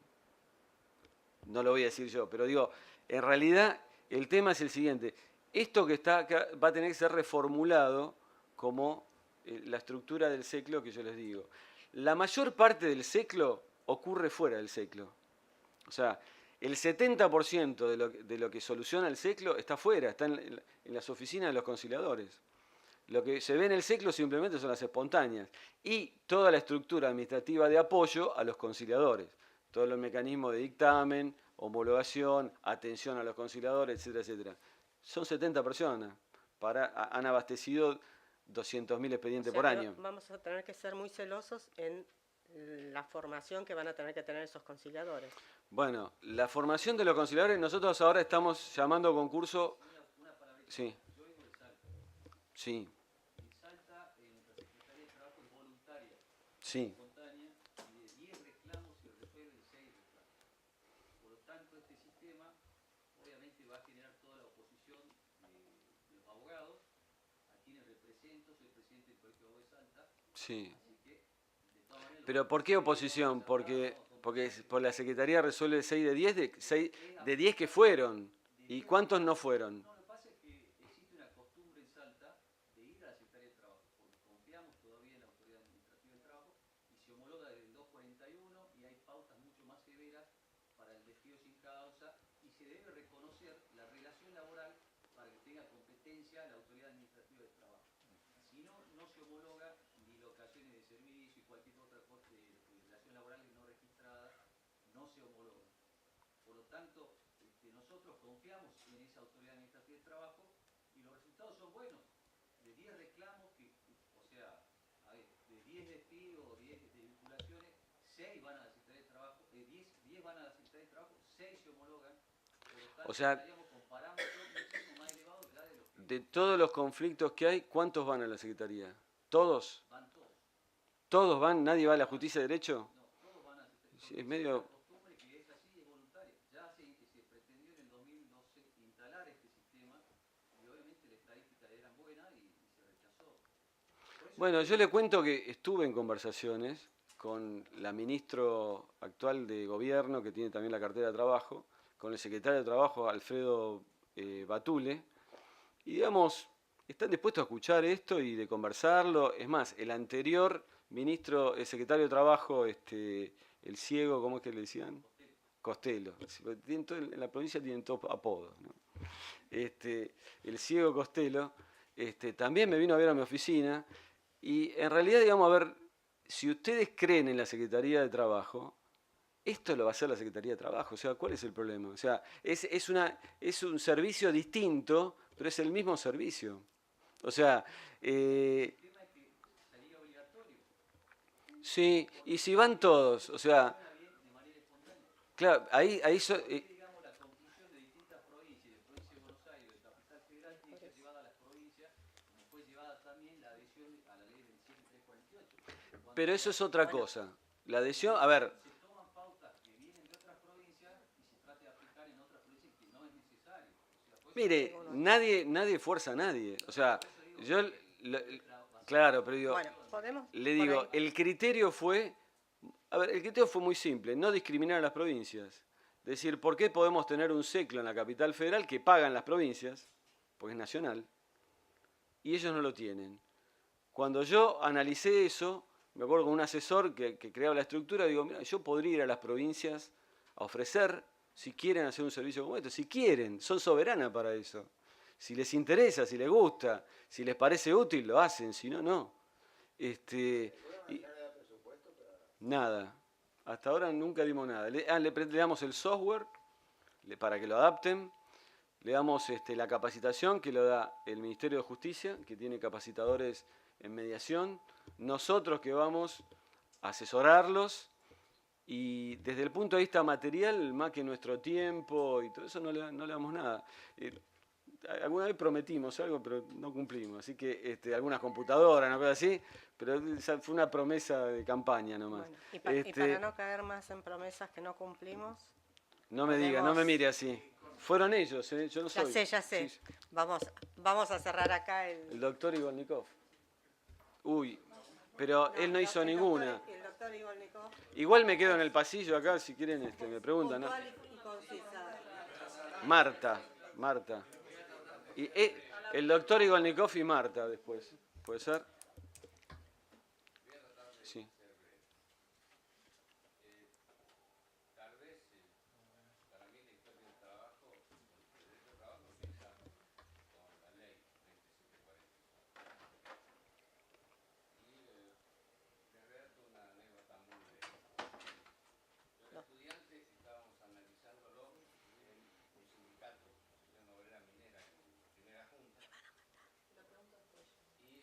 B: No lo voy a decir yo, pero digo, en realidad el tema es el siguiente. Esto que está acá va a tener que ser reformulado como la estructura del ciclo que yo les digo. La mayor parte del ciclo ocurre fuera del ciclo. O sea, el 70% de lo que soluciona el ciclo está fuera, está en las oficinas de los conciliadores. Lo que se ve en el ciclo simplemente son las espontáneas y toda la estructura administrativa de apoyo a los conciliadores. Todos los mecanismos de dictamen, homologación, atención a los conciliadores, etcétera, etcétera. Son 70 personas. Han abastecido 200.000 expedientes por año.
A: Vamos a tener que ser muy celosos en la formación que van a tener que tener esos conciliadores.
B: Bueno, la formación de los conciliadores, nosotros ahora estamos llamando concurso...
G: Una palabrita.
B: Sí.
G: Yo vengo de Salta.
B: Sí,
G: En Salta, nuestra Secretaría de Trabajo es voluntaria,
B: sí.
G: espontánea, y de 10 reclamos se resuelven 6 reclamos. Por lo tanto, este sistema obviamente va a generar toda la oposición de los abogados, a quienes represento, soy presidente del Colegio de Abogados de Salta,
B: Sí.
G: así que, de todas maneras...
B: Pero ¿por qué oposición? Porque por la Secretaría resuelve 6 de 10, de 10 que fueron. ¿Y cuántos no fueron?
G: No, lo que pasa es que existe una costumbre en Salta de ir a la Secretaría de Trabajo, porque confiamos todavía en la Autoridad Administrativa del Trabajo y se homologa desde el 241 y hay pautas mucho más severas para el despido sin causa y se debe reconocer la relación laboral para que tenga competencia la Autoridad Administrativa del Trabajo. si no, no se homologa ni locaciones de servicio y cualquier otra relación laboral no registrada, no se homologa. Por lo tanto, nosotros confiamos en esa autoridad administrativa de trabajo y los resultados son buenos. De 10 reclamos, o sea, a ver, de 10 despidos o 10 vinculaciones, 6 van a la Secretaría de Trabajo, 10 van a la Secretaría de Trabajo, 6 se homologan. Por lo tanto,
B: O sea,
G: estaríamos con parámetros muchísimo más elevados ya de los que
B: de todos los conflictos que hay, ¿cuántos van a la Secretaría? ¿Todos?
G: van todos.
B: ¿Todos van? ¿Nadie va a la justicia de derecho?
G: No, todos van a Secretaría.
B: Sí, es medio...
G: La costumbre que es así, es voluntaria. Ya se pretendió en el 2012 instalar este sistema y obviamente las estadísticas eran buenas y se rechazó. Por eso
B: Bueno, yo le cuento que estuve en conversaciones con la ministro actual de Gobierno, que tiene también la cartera de Trabajo, con el secretario de Trabajo, Alfredo Batule, y digamos, están dispuestos a escuchar esto y de conversarlo. Es más, el anterior ministro, el secretario de Trabajo, el ciego, ¿cómo es que le decían? Costello. En la provincia tienen todos apodos, ¿no? El ciego Costello también me vino a ver a mi oficina y en realidad, digamos, a ver, si ustedes creen en la Secretaría de Trabajo, esto lo va a hacer la Secretaría de Trabajo. O sea, ¿cuál es el problema? O sea, es un servicio distinto, pero es el mismo servicio. O sea,
G: el tema es que sería obligatorio.
B: sí, y si van todos, o sea,
G: Funciona bien de manera espontánea.
B: claro, ahí
G: Digamos, la conclusión de distintas provincias, de provincia de Buenos Aires, de Capital Federal, tiene que ser llevada a las provincias, como fue llevada también la adhesión a la ley 27348.
B: pero eso es otra cosa. La adhesión, a ver,
G: Se toman pautas que vienen de otras provincias y se trata de aplicar en otras provincias que no es necesario. O sea, por eso
B: mire, nadie fuerza a nadie. O sea, yo, claro, pero digo,
A: Bueno, podemos...
B: le
A: por
B: digo,
A: ahí-
B: el criterio fue, a ver, el criterio fue muy simple, no discriminar a las provincias. Decir, ¿por qué podemos tener un seclo en la capital federal que pagan las provincias? Porque es nacional. Y ellos no lo tienen. Cuando yo analicé eso, me acuerdo con un asesor que creaba la estructura, digo, mira, yo podría ir a las provincias a ofrecer, si quieren hacer un servicio como este, si quieren, son soberanas para eso. Si les interesa, si les gusta, si les parece útil, lo hacen, si no, no. Y- nada. Hasta ahora nunca dimos nada. Le damos el software para que lo adapten. Le damos la capacitación que lo da el Ministerio de Justicia, que tiene capacitadores en mediación. Nosotros que vamos a asesorarlos y desde el punto de vista material, más que nuestro tiempo y todo eso, no le damos nada. Alguna vez prometimos algo, pero no cumplimos. Así que algunas computadoras, una cosa así, pero esa fue una promesa de campaña nomás.
A: bueno, y para no caer más en promesas que no cumplimos,
B: No me diga, no me
A: podemos-
B: mire así. Fueron ellos, yo no soy.
A: ya sé.
B: Sí,
A: Vamos a cerrar acá
B: el doctor Igolnikov. Uy, pero él no hizo ninguna.
A: El doctor Igolnikov,
B: Igual me quedo en el pasillo acá, si quieren me preguntan, ¿no?
A: puntual y concisa.
B: Marta. Y el doctor Igolnikov y Marta después. ¿Puede ser? Sí.
H: Tal vez, para mí la historia del trabajo, el derecho del trabajo empieza con la ley 2745. Y me relato una anécdota muy breve. Yo era estudiante, estábamos analizándolo en un sindicato, Asociación Obrera Minera, en primera junta. Y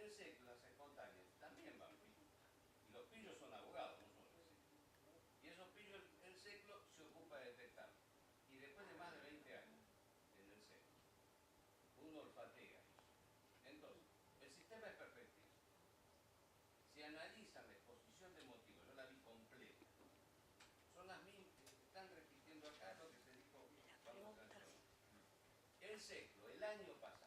H: el seclo, las espontáneas, también van pillos. Y los pillos son abogados, no son seclos. Y esos pillos el seclo se ocupa de detectar. Y después de más de 20 años en el seclo, uno olfatea eso. Entonces, el sistema es perfectísimo. Si analizan la exposición de motivos, yo la vi completa. Son las mismas, están repitiendo acá lo que se dijo cuando sancionó. El seclo, el año pasado,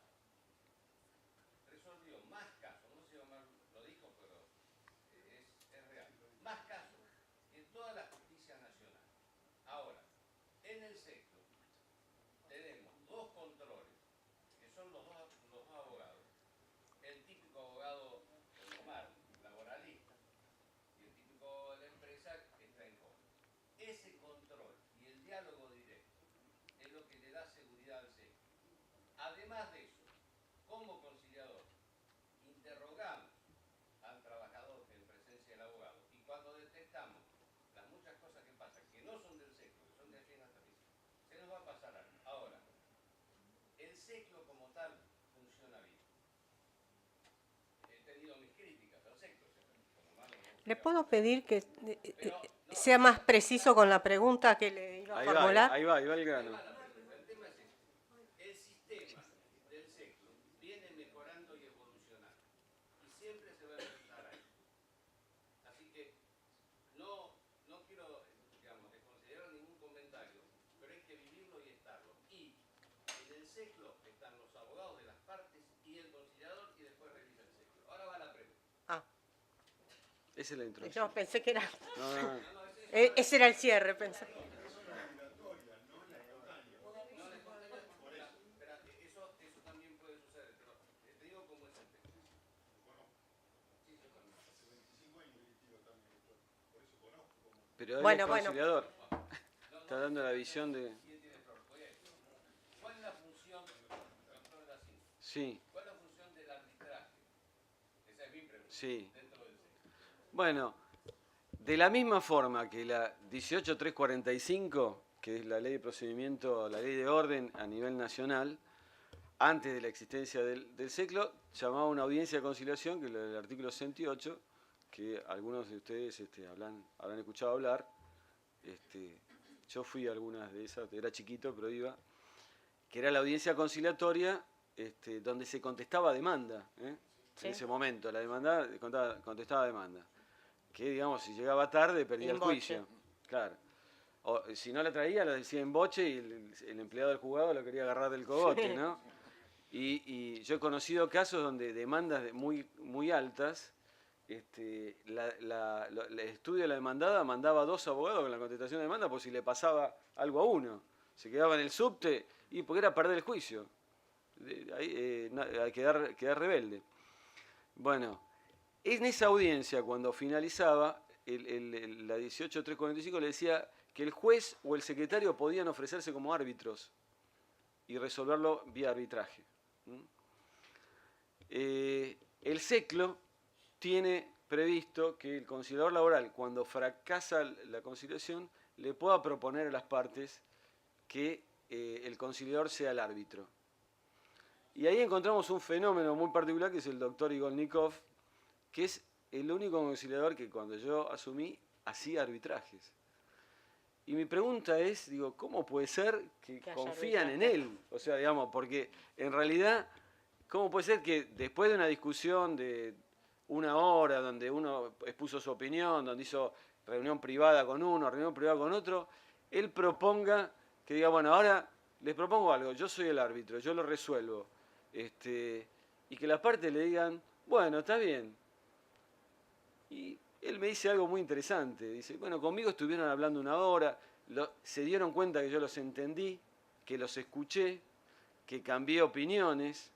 H: resolvió más casos, no sé si Omar lo dijo, pero es real, más casos que toda la justicia nacional. Ahora, en el sector tenemos dos controles, que son los dos abogados. El típico abogado como Omar, laboralista, y el típico abogado de la empresa está en contra. Ese control y el diálogo directo es lo que le da seguridad al sector. Además de eso, como conciliador, interrogamos al trabajador en presencia del abogado y cuando detectamos las muchas cosas que pasan, que no son del seclo, que son de aquí en la tarifa, se nos va a pasar algo. Ahora, el seclo como tal funciona bien. He tenido mis críticas al seclo, como malo no.
A: ¿Le puedo pedir que
H: Pero, no,
A: sea más preciso con la pregunta que le iba a formular?
B: Ahí va el grano.
H: el tema es este. El sistema del seclo viene mejorando y evolucionando. Y siempre se va a enfrentar a eso. Así que no quiero, digamos, desconsiderar ningún comentario, pero hay que vivirlo y estarlo. Y en el seclo están los abogados de las partes y el conciliador y después revisa el seclo. Ahora va la pregunta.
A: Ah,
B: Esa es la introducción.
A: yo pensé que era...
B: No.
A: Ese era el cierre, pensé.
H: Eso también puede suceder, pero te digo cómo es el texto. Sí, yo también.
B: Pero él
A: Bueno,
B: es conciliador. Está dando la visión de...
H: ¿Cuál es la función, doctor Dacín?
B: Sí,
H: ¿Cuál es la función del arbitraje? Esa es mi pregunta.
B: sí.
H: Dentro del sector.
B: Bueno, de la misma forma que la 18345, que es la ley de procedimiento, la ley de orden a nivel nacional, antes de la existencia del seclo, llamaba una audiencia de conciliación, que es el artículo 68, que algunos de ustedes habrán escuchado hablar. Yo fui a algunas de esas, era chiquito, pero iba, que era la audiencia conciliatoria donde se contestaba demanda,
A: Sí.
B: en ese momento, la demanda contestaba demanda. Que, digamos, si llegaba tarde perdía
A: En
B: el
A: boche.
B: juicio. Claro. O si no la traía, lo decía en boche y el empleado del juzgado lo quería agarrar del cogote, ¿no? Y yo he conocido casos donde demandas muy, muy altas, el estudio de la demandada mandaba 2 abogados con la contestación de demanda por si le pasaba algo a uno. Se quedaba en el subte y porque era perder el juicio. Hay quedar rebelde. Bueno, en esa audiencia, cuando finalizaba, la 18345 le decía que el juez o el secretario podían ofrecerse como árbitros y resolverlo vía arbitraje. El seclo tiene previsto que el conciliador laboral, cuando fracasa la conciliación, le pueda proponer a las partes que el conciliador sea el árbitro. Y ahí encontramos un fenómeno muy particular que es el doctor Igolnikov, que es el único conciliador que cuando yo asumí hacía arbitrajes. Y mi pregunta es, digo, ¿cómo puede ser que confían en él? O sea, digamos, porque en realidad, ¿cómo puede ser que después de una discusión de 1 hora, donde uno expuso su opinión, donde hizo reunión privada con uno, reunión privada con otro, él proponga que diga, bueno, ahora les propongo algo, yo soy el árbitro, yo lo resuelvo, y que las partes le digan, bueno, está bien. Y él me dice algo muy interesante, dice, bueno, conmigo estuvieron hablando 1 hora, se dieron cuenta que yo los entendí, que los escuché, que cambié opiniones.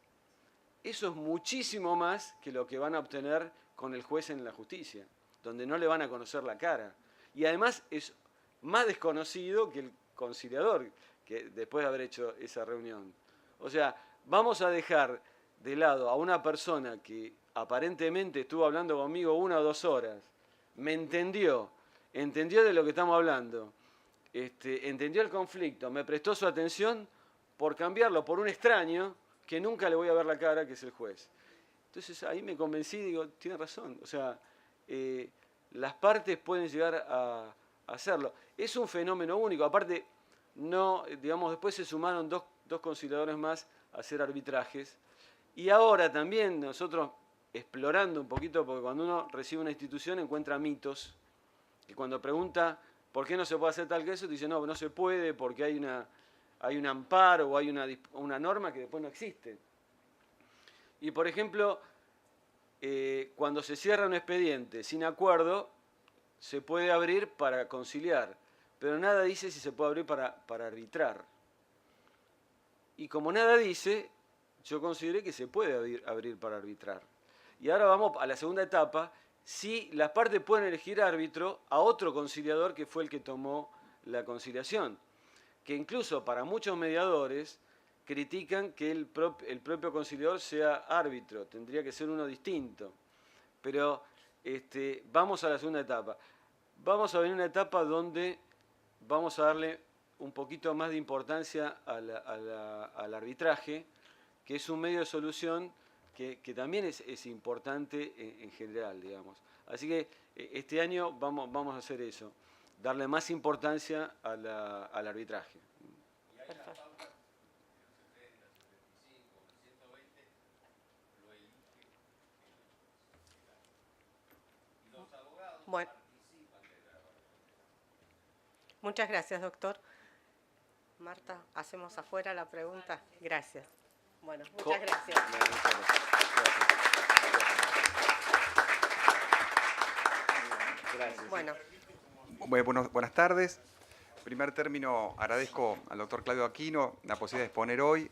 B: Eso es muchísimo más que lo que van a obtener con el juez en la justicia, donde no le van a conocer la cara. Y además es más desconocido que el conciliador, que después de haber hecho esa reunión. O sea, vamos a dejar de lado a una persona que aparentemente estuvo hablando conmigo 1 o 2 horas, me entendió de lo que estamos hablando, entendió el conflicto, me prestó su atención por cambiarlo por un extraño que nunca le voy a ver la cara, que es el juez. Entonces ahí me convencí, digo, tiene razón. O sea, las partes pueden llegar a hacerlo. Es un fenómeno único. Aparte, no, digamos, después se sumaron dos conciliadores más a hacer arbitrajes. Y ahora también nosotros, explorando un poquito, porque cuando uno recibe una institución encuentra mitos, y cuando pregunta por qué no se puede hacer tal que eso, dice, no, no se puede porque hay un amparo o hay una norma que después no existe. Y por ejemplo, cuando se cierra un expediente sin acuerdo, se puede abrir para conciliar, pero nada dice si se puede abrir para arbitrar. Y como nada dice, yo consideré que se puede abrir para arbitrar. Y ahora vamos a la segunda etapa, si las partes pueden elegir árbitro a otro conciliador que fue el que tomó la conciliación. Que incluso para muchos mediadores critican que el propio conciliador sea árbitro, tendría que ser uno distinto. Pero vamos a la segunda etapa. Vamos a ver una etapa donde vamos a darle un poquito más de importancia al arbitraje, que es un medio de solución que también es importante en general, digamos. Así que este año vamos a hacer eso, darle más importancia al arbitraje.
H: Y hay la pauta, el 70, 75, el 120, lo elige el y los abogados
A: Bueno.
H: participan de la evaluación.
A: Muchas gracias, doctor. Marta, hacemos afuera la pregunta. Gracias. Bueno, muchas gracias.
B: Gracias.
A: Bueno,
I: Buenas tardes. En primer término, agradezco al doctor Claudio Aquino la posibilidad de exponer hoy.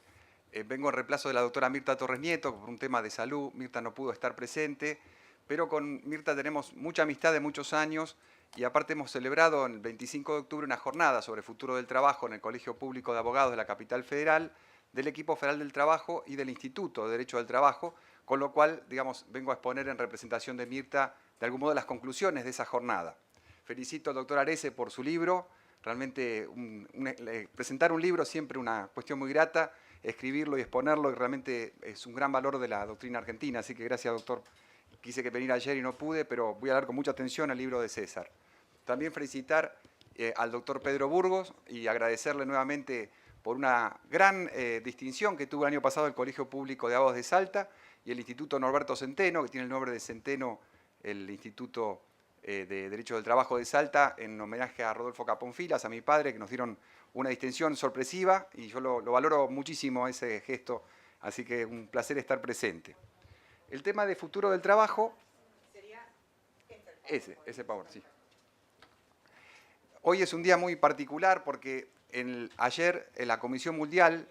I: Vengo en reemplazo de la doctora Mirta Torres Nieto por un tema de salud. Mirta no pudo estar presente, pero con Mirta tenemos mucha amistad de muchos años y aparte hemos celebrado el 25 de octubre una jornada sobre el futuro del trabajo en el Colegio Público de Abogados de la Capital Federal, del Equipo Federal del Trabajo y del Instituto de Derecho del Trabajo, con lo cual, digamos, vengo a exponer en representación de Mirta, de algún modo, las conclusiones de esa jornada. Felicito al doctor Arese por su libro. Realmente presentar un libro siempre una cuestión muy grata, escribirlo y exponerlo y realmente es un gran valor de la doctrina argentina, así que gracias, doctor. Quise que venir ayer y no pude, pero voy a dar con mucha atención al libro de César. También felicitar al doctor Pedro Burgos y agradecerle nuevamente por una gran distinción que tuvo el año pasado el Colegio Público de Abogados de Salta y el Instituto Norberto Centeno, que tiene el nombre de Centeno, el Instituto de Derecho del Trabajo de Salta, en homenaje a Rodolfo Caponfilas, a mi padre, que nos dieron una distinción sorpresiva y yo lo valoro muchísimo ese gesto, así que un placer estar presente. El tema de futuro del trabajo, ese power, sí. Hoy es un día muy particular porque ayer en la Comisión Mundial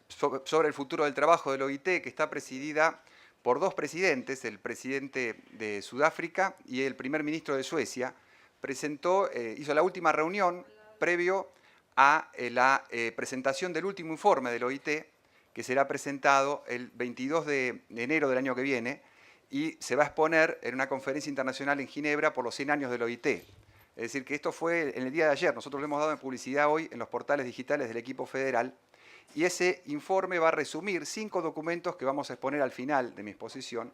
I: sobre el futuro del trabajo del OIT, que está presidida por dos presidentes, el presidente de Sudáfrica y el primer ministro de Suecia, hizo la última reunión previo a la presentación del último informe del OIT, que será presentado el 22 de enero del año que viene y se va a exponer en una conferencia internacional en Ginebra por los 100 años del OIT. Es decir, que esto fue en el día de ayer, nosotros lo hemos dado en publicidad hoy en los portales digitales del equipo federal, y ese informe va a resumir 5 documentos que vamos a exponer al final de mi exposición,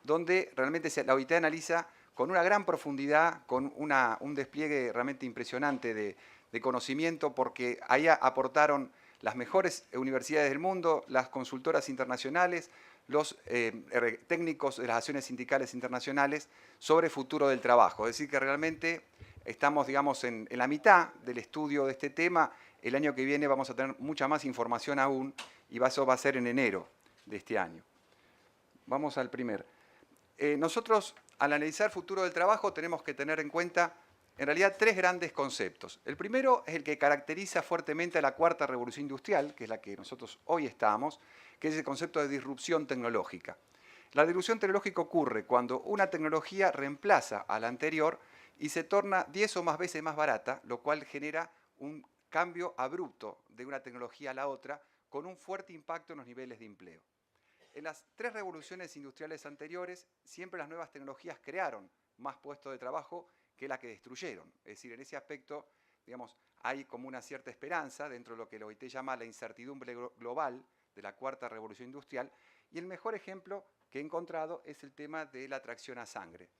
I: donde realmente la OIT analiza con una gran profundidad, con un despliegue realmente impresionante de conocimiento, porque ahí aportaron las mejores universidades del mundo, las consultoras internacionales, los técnicos de las acciones sindicales internacionales sobre futuro del trabajo. Es decir, que realmente estamos, digamos, en la mitad del estudio de este tema. El año que viene vamos a tener mucha más información aún y eso va a ser en enero de este año. Vamos al primer. Nosotros, al analizar futuro del trabajo, tenemos que tener en cuenta, en realidad, 3 grandes conceptos. El primero es el que caracteriza fuertemente a la cuarta revolución industrial, que es la que nosotros hoy estamos, que es el concepto de disrupción tecnológica. La disrupción tecnológica ocurre cuando una tecnología reemplaza a la anterior y se torna 10 o más veces más barata, lo cual genera un cambio abrupto de una tecnología a la otra con un fuerte impacto en los niveles de empleo. En las 3 revoluciones industriales anteriores, siempre las nuevas tecnologías crearon más puestos de trabajo que la que destruyeron. Es decir, en ese aspecto, digamos, hay como una cierta esperanza dentro de lo que el OIT llama la incertidumbre global de la cuarta revolución industrial. Y el mejor ejemplo que he encontrado es el tema de la tracción a sangre.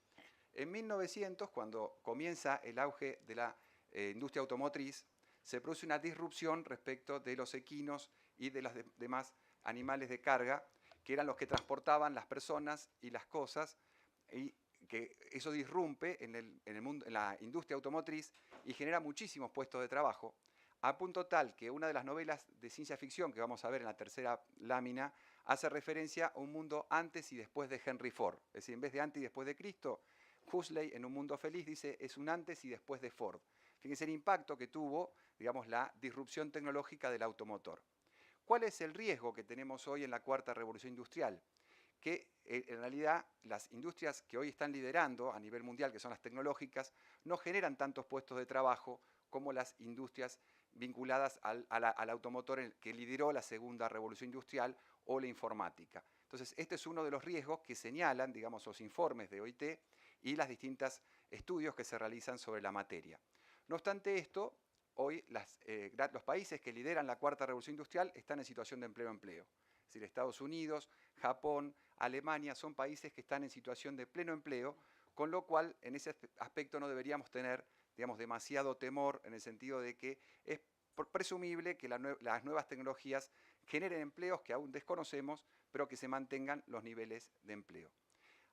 I: En 1900, cuando comienza el auge de la industria automotriz, se produce una disrupción respecto de los equinos y de los demás animales de carga, que eran los que transportaban las personas y las cosas, y que eso disrumpe en la industria automotriz y genera muchísimos puestos de trabajo, a punto tal que una de las novelas de ciencia ficción que vamos a ver en la tercera lámina hace referencia a un mundo antes y después de Henry Ford. Es decir, en vez de antes y después de Cristo, Huxley en Un Mundo Feliz dice es un antes y después de Ford. Fíjense el impacto que tuvo, digamos, la disrupción tecnológica del automotor. ¿Cuál es el riesgo que tenemos hoy en la cuarta revolución industrial? Que en realidad las industrias que hoy están liderando a nivel mundial, que son las tecnológicas, no generan tantos puestos de trabajo como las industrias vinculadas al automotor que lideró la segunda revolución industrial o la informática. Entonces, este es uno de los riesgos que señalan, digamos, los informes de OIT y los distintos estudios que se realizan sobre la materia. No obstante esto, hoy los países que lideran la cuarta revolución industrial están en situación de empleo. Es decir, Estados Unidos, Japón, Alemania son países que están en situación de pleno empleo, con lo cual en ese aspecto no deberíamos tener, digamos, demasiado temor en el sentido de que es presumible que las nuevas tecnologías generen empleos que aún desconocemos, pero que se mantengan los niveles de empleo.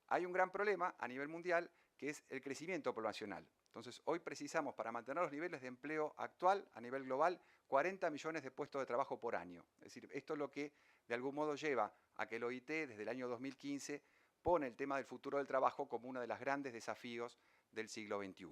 I: Hay un gran problema a nivel mundial que es el crecimiento poblacional. Entonces, hoy precisamos, para mantener los niveles de empleo actual a nivel global, 40 millones de puestos de trabajo por año. Es decir, esto es lo que de algún modo lleva a que el OIT desde el año 2015 pone el tema del futuro del trabajo como uno de los grandes desafíos del siglo XXI.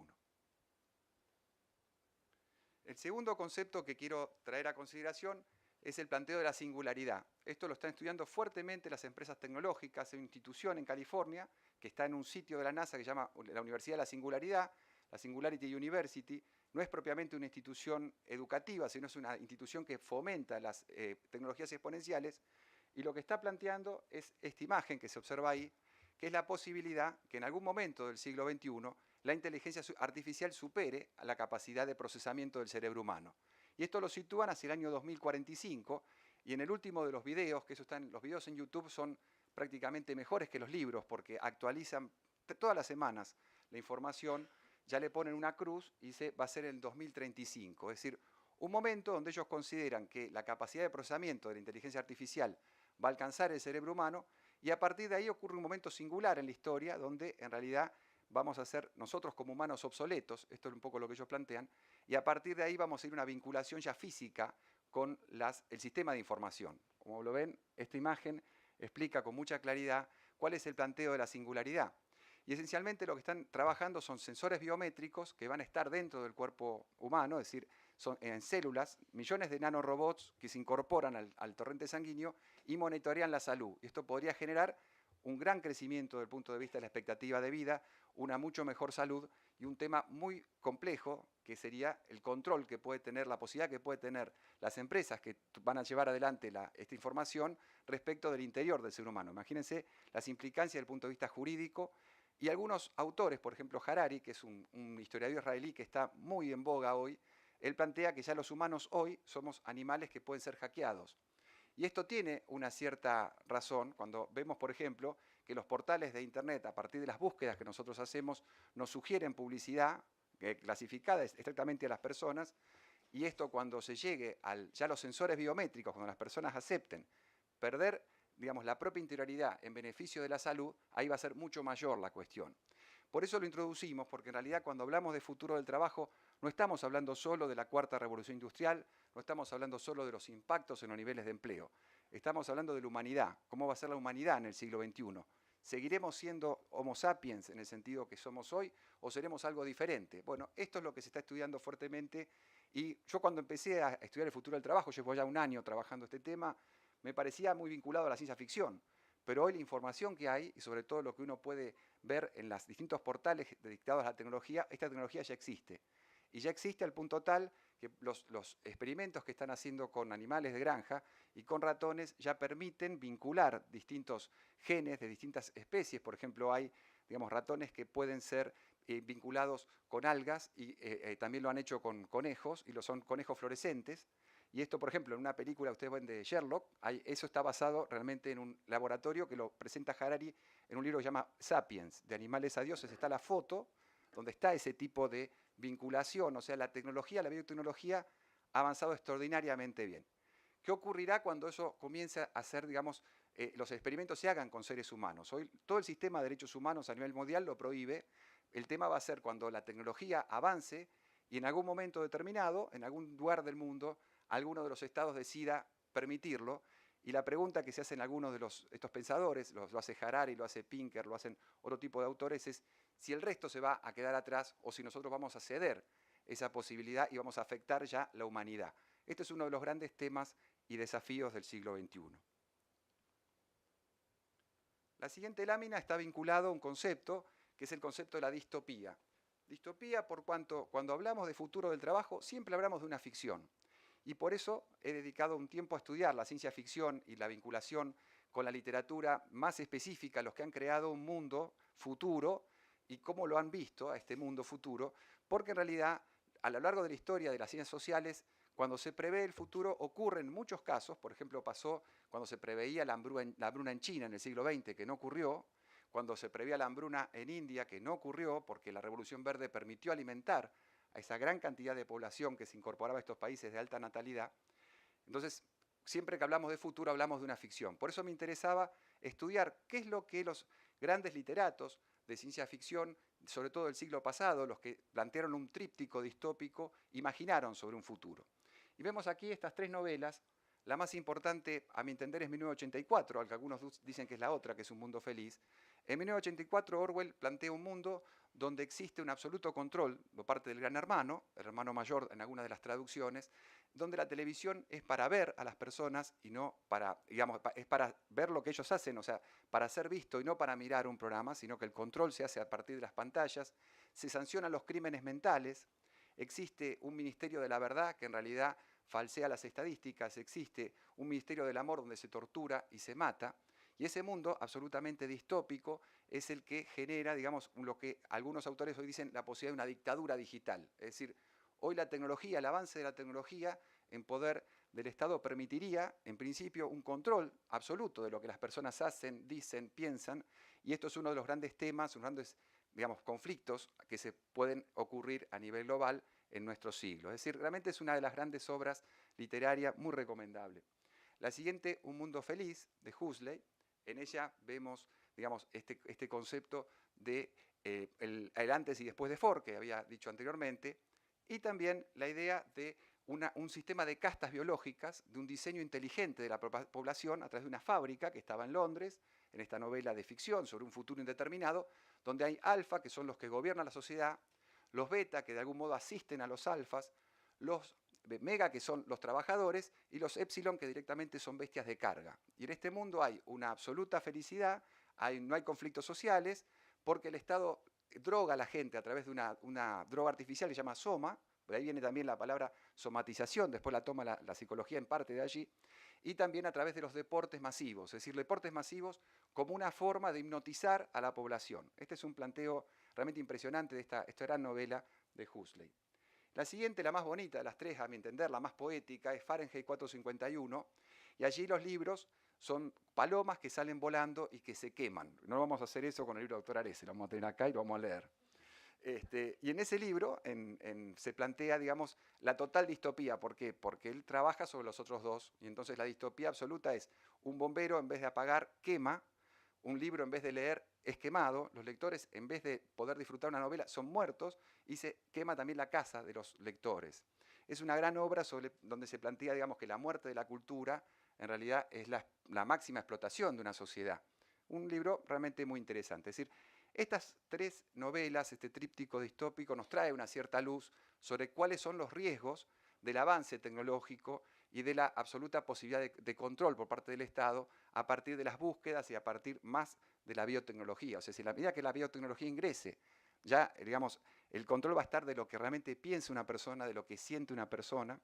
I: El segundo concepto que quiero traer a consideración es el planteo de la singularidad. Esto lo están estudiando fuertemente las empresas tecnológicas. Hay una institución en California que está en un sitio de la NASA que se llama la Universidad de la Singularidad, la Singularity University. No es propiamente una institución educativa, sino es una institución que fomenta las tecnologías exponenciales. Y lo que está planteando es esta imagen que se observa ahí, que es la posibilidad que en algún momento del siglo XXI la inteligencia artificial supere a la capacidad de procesamiento del cerebro humano. Y esto lo sitúan hacia el año 2045, y en el último de los videos, que los videos en YouTube son prácticamente mejores que los libros, porque actualizan todas las semanas la información, ya le ponen una cruz y dice va a ser el 2035, es decir, un momento donde ellos consideran que la capacidad de procesamiento de la inteligencia artificial va a alcanzar el cerebro humano, y a partir de ahí ocurre un momento singular en la historia donde en realidad vamos a ser nosotros como humanos obsoletos, esto es un poco lo que ellos plantean, y a partir de ahí vamos a ir a una vinculación ya física con el sistema de información. Como lo ven, esta imagen explica con mucha claridad cuál es el planteo de la singularidad. Y esencialmente lo que están trabajando son sensores biométricos que van a estar dentro del cuerpo humano, es decir, son en células, millones de nanorobots que se incorporan al torrente sanguíneo y monitorean la salud. Y esto podría generar un gran crecimiento desde el punto de vista de la expectativa de vida, una mucho mejor salud y un tema muy complejo que sería el control que puede tener, la posibilidad que puede tener las empresas que van a llevar adelante esta información respecto del interior del ser humano. Imagínense las implicancias desde el punto de vista jurídico. Y algunos autores, por ejemplo Harari, que es un historiador israelí que está muy en boga hoy, él plantea que ya los humanos hoy somos animales que pueden ser hackeados. Y esto tiene una cierta razón cuando vemos, por ejemplo, que los portales de Internet, a partir de las búsquedas que nosotros hacemos, nos sugieren publicidad clasificada estrictamente a las personas, y esto cuando se llegue ya los sensores biométricos, cuando las personas acepten perder, digamos, la propia interioridad en beneficio de la salud, ahí va a ser mucho mayor la cuestión. Por eso lo introducimos, porque en realidad cuando hablamos de futuro del trabajo, no estamos hablando solo de la cuarta revolución industrial, no estamos hablando solo de los impactos en los niveles de empleo, estamos hablando de la humanidad, cómo va a ser la humanidad en el siglo XXI. ¿Seguiremos siendo Homo sapiens en el sentido que somos hoy o seremos algo diferente? Bueno, esto es lo que se está estudiando fuertemente, y yo cuando empecé a estudiar el futuro del trabajo, llevo ya un año trabajando este tema, me parecía muy vinculado a la ciencia ficción, pero hoy la información que hay, y sobre todo lo que uno puede ver en los distintos portales dedicados a la tecnología, esta tecnología ya existe. Y ya existe al punto tal que los experimentos que están haciendo con animales de granja y con ratones ya permiten vincular distintos genes de distintas especies. Por ejemplo, hay, digamos, ratones que pueden ser vinculados con algas, y también lo han hecho con conejos, y son conejos fluorescentes. Y esto, por ejemplo, en una película, ustedes ven de Sherlock, eso está basado realmente en un laboratorio que lo presenta Harari en un libro que se llama Sapiens, de animales a dioses. Está la foto donde está ese tipo de vinculación, o sea, la tecnología, la biotecnología ha avanzado extraordinariamente bien. ¿Qué ocurrirá cuando eso comience a ser, digamos, los experimentos se hagan con seres humanos? Hoy todo el sistema de derechos humanos a nivel mundial lo prohíbe. El tema va a ser cuando la tecnología avance y en algún momento determinado, en algún lugar del mundo, alguno de los estados decida permitirlo. Y la pregunta que se hacen algunos de estos pensadores, lo hace Harari, lo hace Pinker, lo hacen otro tipo de autores, es si el resto se va a quedar atrás o si nosotros vamos a ceder esa posibilidad y vamos a afectar ya la humanidad. Este es uno de los grandes temas y desafíos del siglo XXI. La siguiente lámina está vinculado a un concepto que es el concepto de la distopía. Distopía por cuanto cuando hablamos de futuro del trabajo siempre hablamos de una ficción. Y por eso he dedicado un tiempo a estudiar la ciencia ficción y la vinculación con la literatura más específica, los que han creado un mundo futuro y cómo lo han visto a este mundo futuro, porque en realidad a lo largo de la historia de las ciencias sociales, cuando se prevé el futuro ocurren muchos casos, por ejemplo pasó cuando se preveía la hambruna en China en el siglo XX, que no ocurrió, cuando se preveía la hambruna en India, que no ocurrió porque la Revolución Verde permitió alimentar a esa gran cantidad de población que se incorporaba a estos países de alta natalidad. Entonces, siempre que hablamos de futuro hablamos de una ficción. Por eso me interesaba estudiar qué es lo que los grandes literatos de ciencia ficción, sobre todo del siglo pasado, los que plantearon un tríptico distópico, imaginaron sobre un futuro. Y vemos aquí estas tres novelas. La más importante, a mi entender, es 1984, al que algunos dicen que es la otra, que es Un Mundo Feliz. En 1984 Orwell plantea un mundo donde existe un absoluto control por parte del gran hermano, el hermano mayor en algunas de las traducciones, donde la televisión es para ver a las personas y no para, digamos, es para ver lo que ellos hacen, o sea, para ser visto y no para mirar un programa, sino que el control se hace a partir de las pantallas, se sancionan los crímenes mentales, existe un ministerio de la verdad que en realidad falsea las estadísticas, existe un ministerio del amor donde se tortura y se mata, y ese mundo absolutamente distópico es el que genera, digamos, lo que algunos autores hoy dicen la posibilidad de una dictadura digital. Es decir, hoy la tecnología, el avance de la tecnología en poder del Estado permitiría, en principio, un control absoluto de lo que las personas hacen, dicen, piensan, y esto es uno de los grandes temas, unos grandes, digamos, conflictos que se pueden ocurrir a nivel global en nuestro siglo. Es decir, realmente es una de las grandes obras literarias muy recomendable. La siguiente, Un Mundo Feliz, de Huxley. En ella vemos, digamos, este concepto de el antes y después de Ford, que había dicho anteriormente, y también la idea de un sistema de castas biológicas, de un diseño inteligente de la población a través de una fábrica que estaba en Londres, en esta novela de ficción sobre un futuro indeterminado, donde hay alfa, que son los que gobiernan la sociedad, los beta, que de algún modo asisten a los alfas, los mega, que son los trabajadores, y los epsilon, que directamente son bestias de carga. Y en este mundo hay una absoluta felicidad, no hay conflictos sociales, porque el Estado droga a la gente a través de una droga artificial que se llama soma, de ahí viene también la palabra somatización, después la toma la psicología en parte de allí, y también a través de los deportes masivos, es decir, deportes masivos como una forma de hipnotizar a la población. Este es un planteo realmente impresionante de esta gran novela de Huxley. La siguiente, la más bonita de las tres, a mi entender, la más poética, es Fahrenheit 451, y allí los libros son palomas que salen volando y que se queman. No vamos a hacer eso con el libro del doctor Arese, lo vamos a tener acá y lo vamos a leer. Y en ese libro se plantea, digamos, la total distopía. ¿Por qué? Porque él trabaja sobre los otros dos, y entonces la distopía absoluta es un bombero en vez de apagar, quema, un libro en vez de leer es quemado, los lectores en vez de poder disfrutar una novela son muertos y se quema también la casa de los lectores. Es una gran obra donde se plantea, digamos, que la muerte de la cultura en realidad es la máxima explotación de una sociedad. Un libro realmente muy interesante. Es decir, estas tres novelas, este tríptico distópico, nos trae una cierta luz sobre cuáles son los riesgos del avance tecnológico y de la absoluta posibilidad de control por parte del Estado a partir de las búsquedas y a partir más de la biotecnología. O sea, si a medida que la biotecnología ingrese, ya, digamos, el control va a estar de lo que realmente piensa una persona, de lo que siente una persona.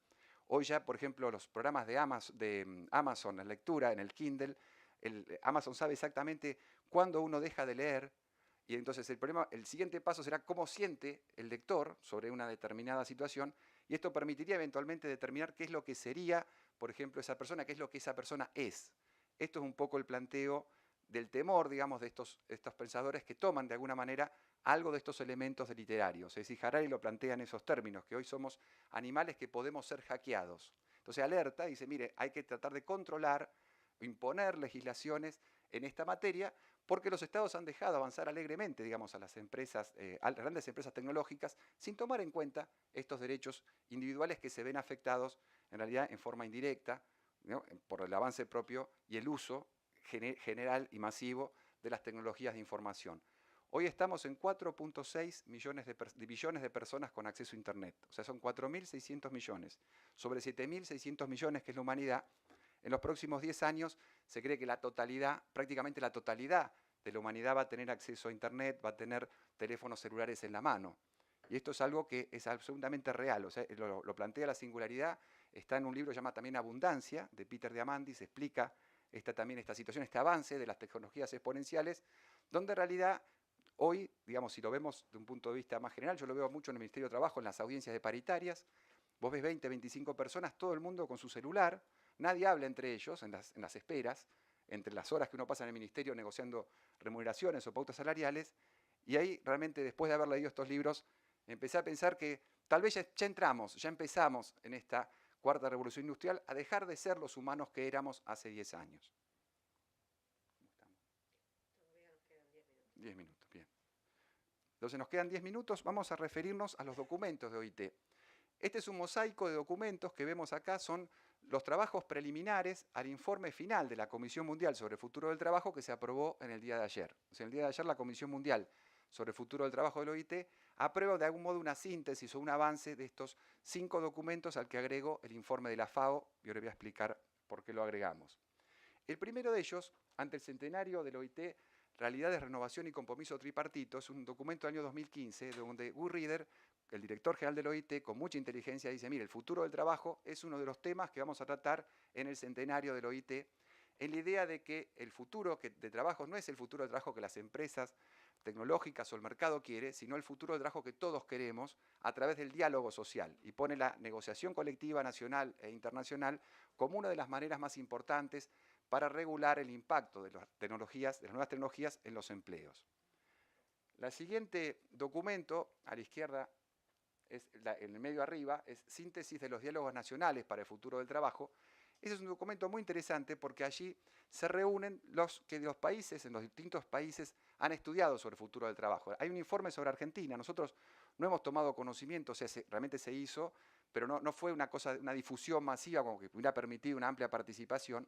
I: Hoy ya, por ejemplo, los programas de Amazon, en lectura, en el Kindle, Amazon sabe exactamente cuándo uno deja de leer, y entonces el siguiente paso será cómo siente el lector sobre una determinada situación, Y esto permitiría eventualmente determinar qué es lo que sería, por ejemplo, esa persona, qué es lo que esa persona es. Esto es un poco el planteo del temor, digamos, de estos pensadores que toman de alguna manera algo de estos elementos de literarios. Es decir, Harari lo plantea en esos términos, que hoy somos animales que podemos ser hackeados. Entonces alerta y dice, mire, hay que tratar de controlar, imponer legislaciones en esta materia, porque los estados han dejado avanzar alegremente, digamos, a las empresas, a las grandes empresas tecnológicas, sin tomar en cuenta estos derechos individuales que se ven afectados, en realidad, en forma indirecta, ¿no?, por el avance propio y el uso general y masivo de las tecnologías de información. Hoy estamos en 4.6 billones de personas con acceso a Internet. O sea, son 4.600 millones. Sobre 7.600 millones, que es la humanidad, en los próximos 10 años se cree que la totalidad, prácticamente la totalidad de la humanidad va a tener acceso a Internet, va a tener teléfonos celulares en la mano. Y esto es algo que es absolutamente real. O sea, lo plantea la singularidad. Está en un libro llamado también Abundancia, de Peter Diamandis, explica también esta situación, este avance de las tecnologías exponenciales, donde en realidad hoy, digamos, si lo vemos de un punto de vista más general, yo lo veo mucho en el Ministerio de Trabajo, en las audiencias de paritarias, vos ves 20, 25 personas, todo el mundo con su celular, nadie habla entre ellos en las esperas, entre las horas que uno pasa en el ministerio negociando remuneraciones o pautas salariales, y ahí realmente después de haber leído estos libros, empecé a pensar que tal vez ya empezamos en esta cuarta revolución industrial a dejar de ser los humanos que éramos hace 10 años. ¿Cómo estamos?
A: Todavía nos quedan 10 minutos.
I: 10 minutos, bien. Entonces nos quedan 10 minutos, vamos a referirnos a los documentos de OIT. Este es un mosaico de documentos que vemos acá, son los trabajos preliminares al informe final de la Comisión Mundial sobre el Futuro del Trabajo que se aprobó en el día de ayer. O sea, el día de ayer la Comisión Mundial sobre el Futuro del Trabajo del OIT aprueba de algún modo una síntesis o un avance de estos 5 documentos al que agregó el informe de la FAO, y ahora voy a explicar por qué lo agregamos. El primero de ellos, ante el centenario del OIT, Realidades, Renovación y Compromiso Tripartito, es un documento del año 2015 donde Guy Ryder, el director general del OIT, con mucha inteligencia dice, mire, el futuro del trabajo es uno de los temas que vamos a tratar en el centenario del OIT, en la idea de que el futuro de trabajo no es el futuro del trabajo que las empresas tecnológicas o el mercado quiere, sino el futuro del trabajo que todos queremos a través del diálogo social, y pone la negociación colectiva nacional e internacional como una de las maneras más importantes para regular el impacto de las nuevas tecnologías en los empleos. El siguiente documento, a la izquierda, en el medio arriba, es Síntesis de los Diálogos Nacionales para el Futuro del Trabajo. Ese es un documento muy interesante porque allí se reúnen los que los países, en los distintos países, han estudiado sobre el futuro del trabajo. Hay un informe sobre Argentina, nosotros no hemos tomado conocimiento, o sea, realmente se hizo, pero no fue una difusión masiva como que hubiera permitido una amplia participación,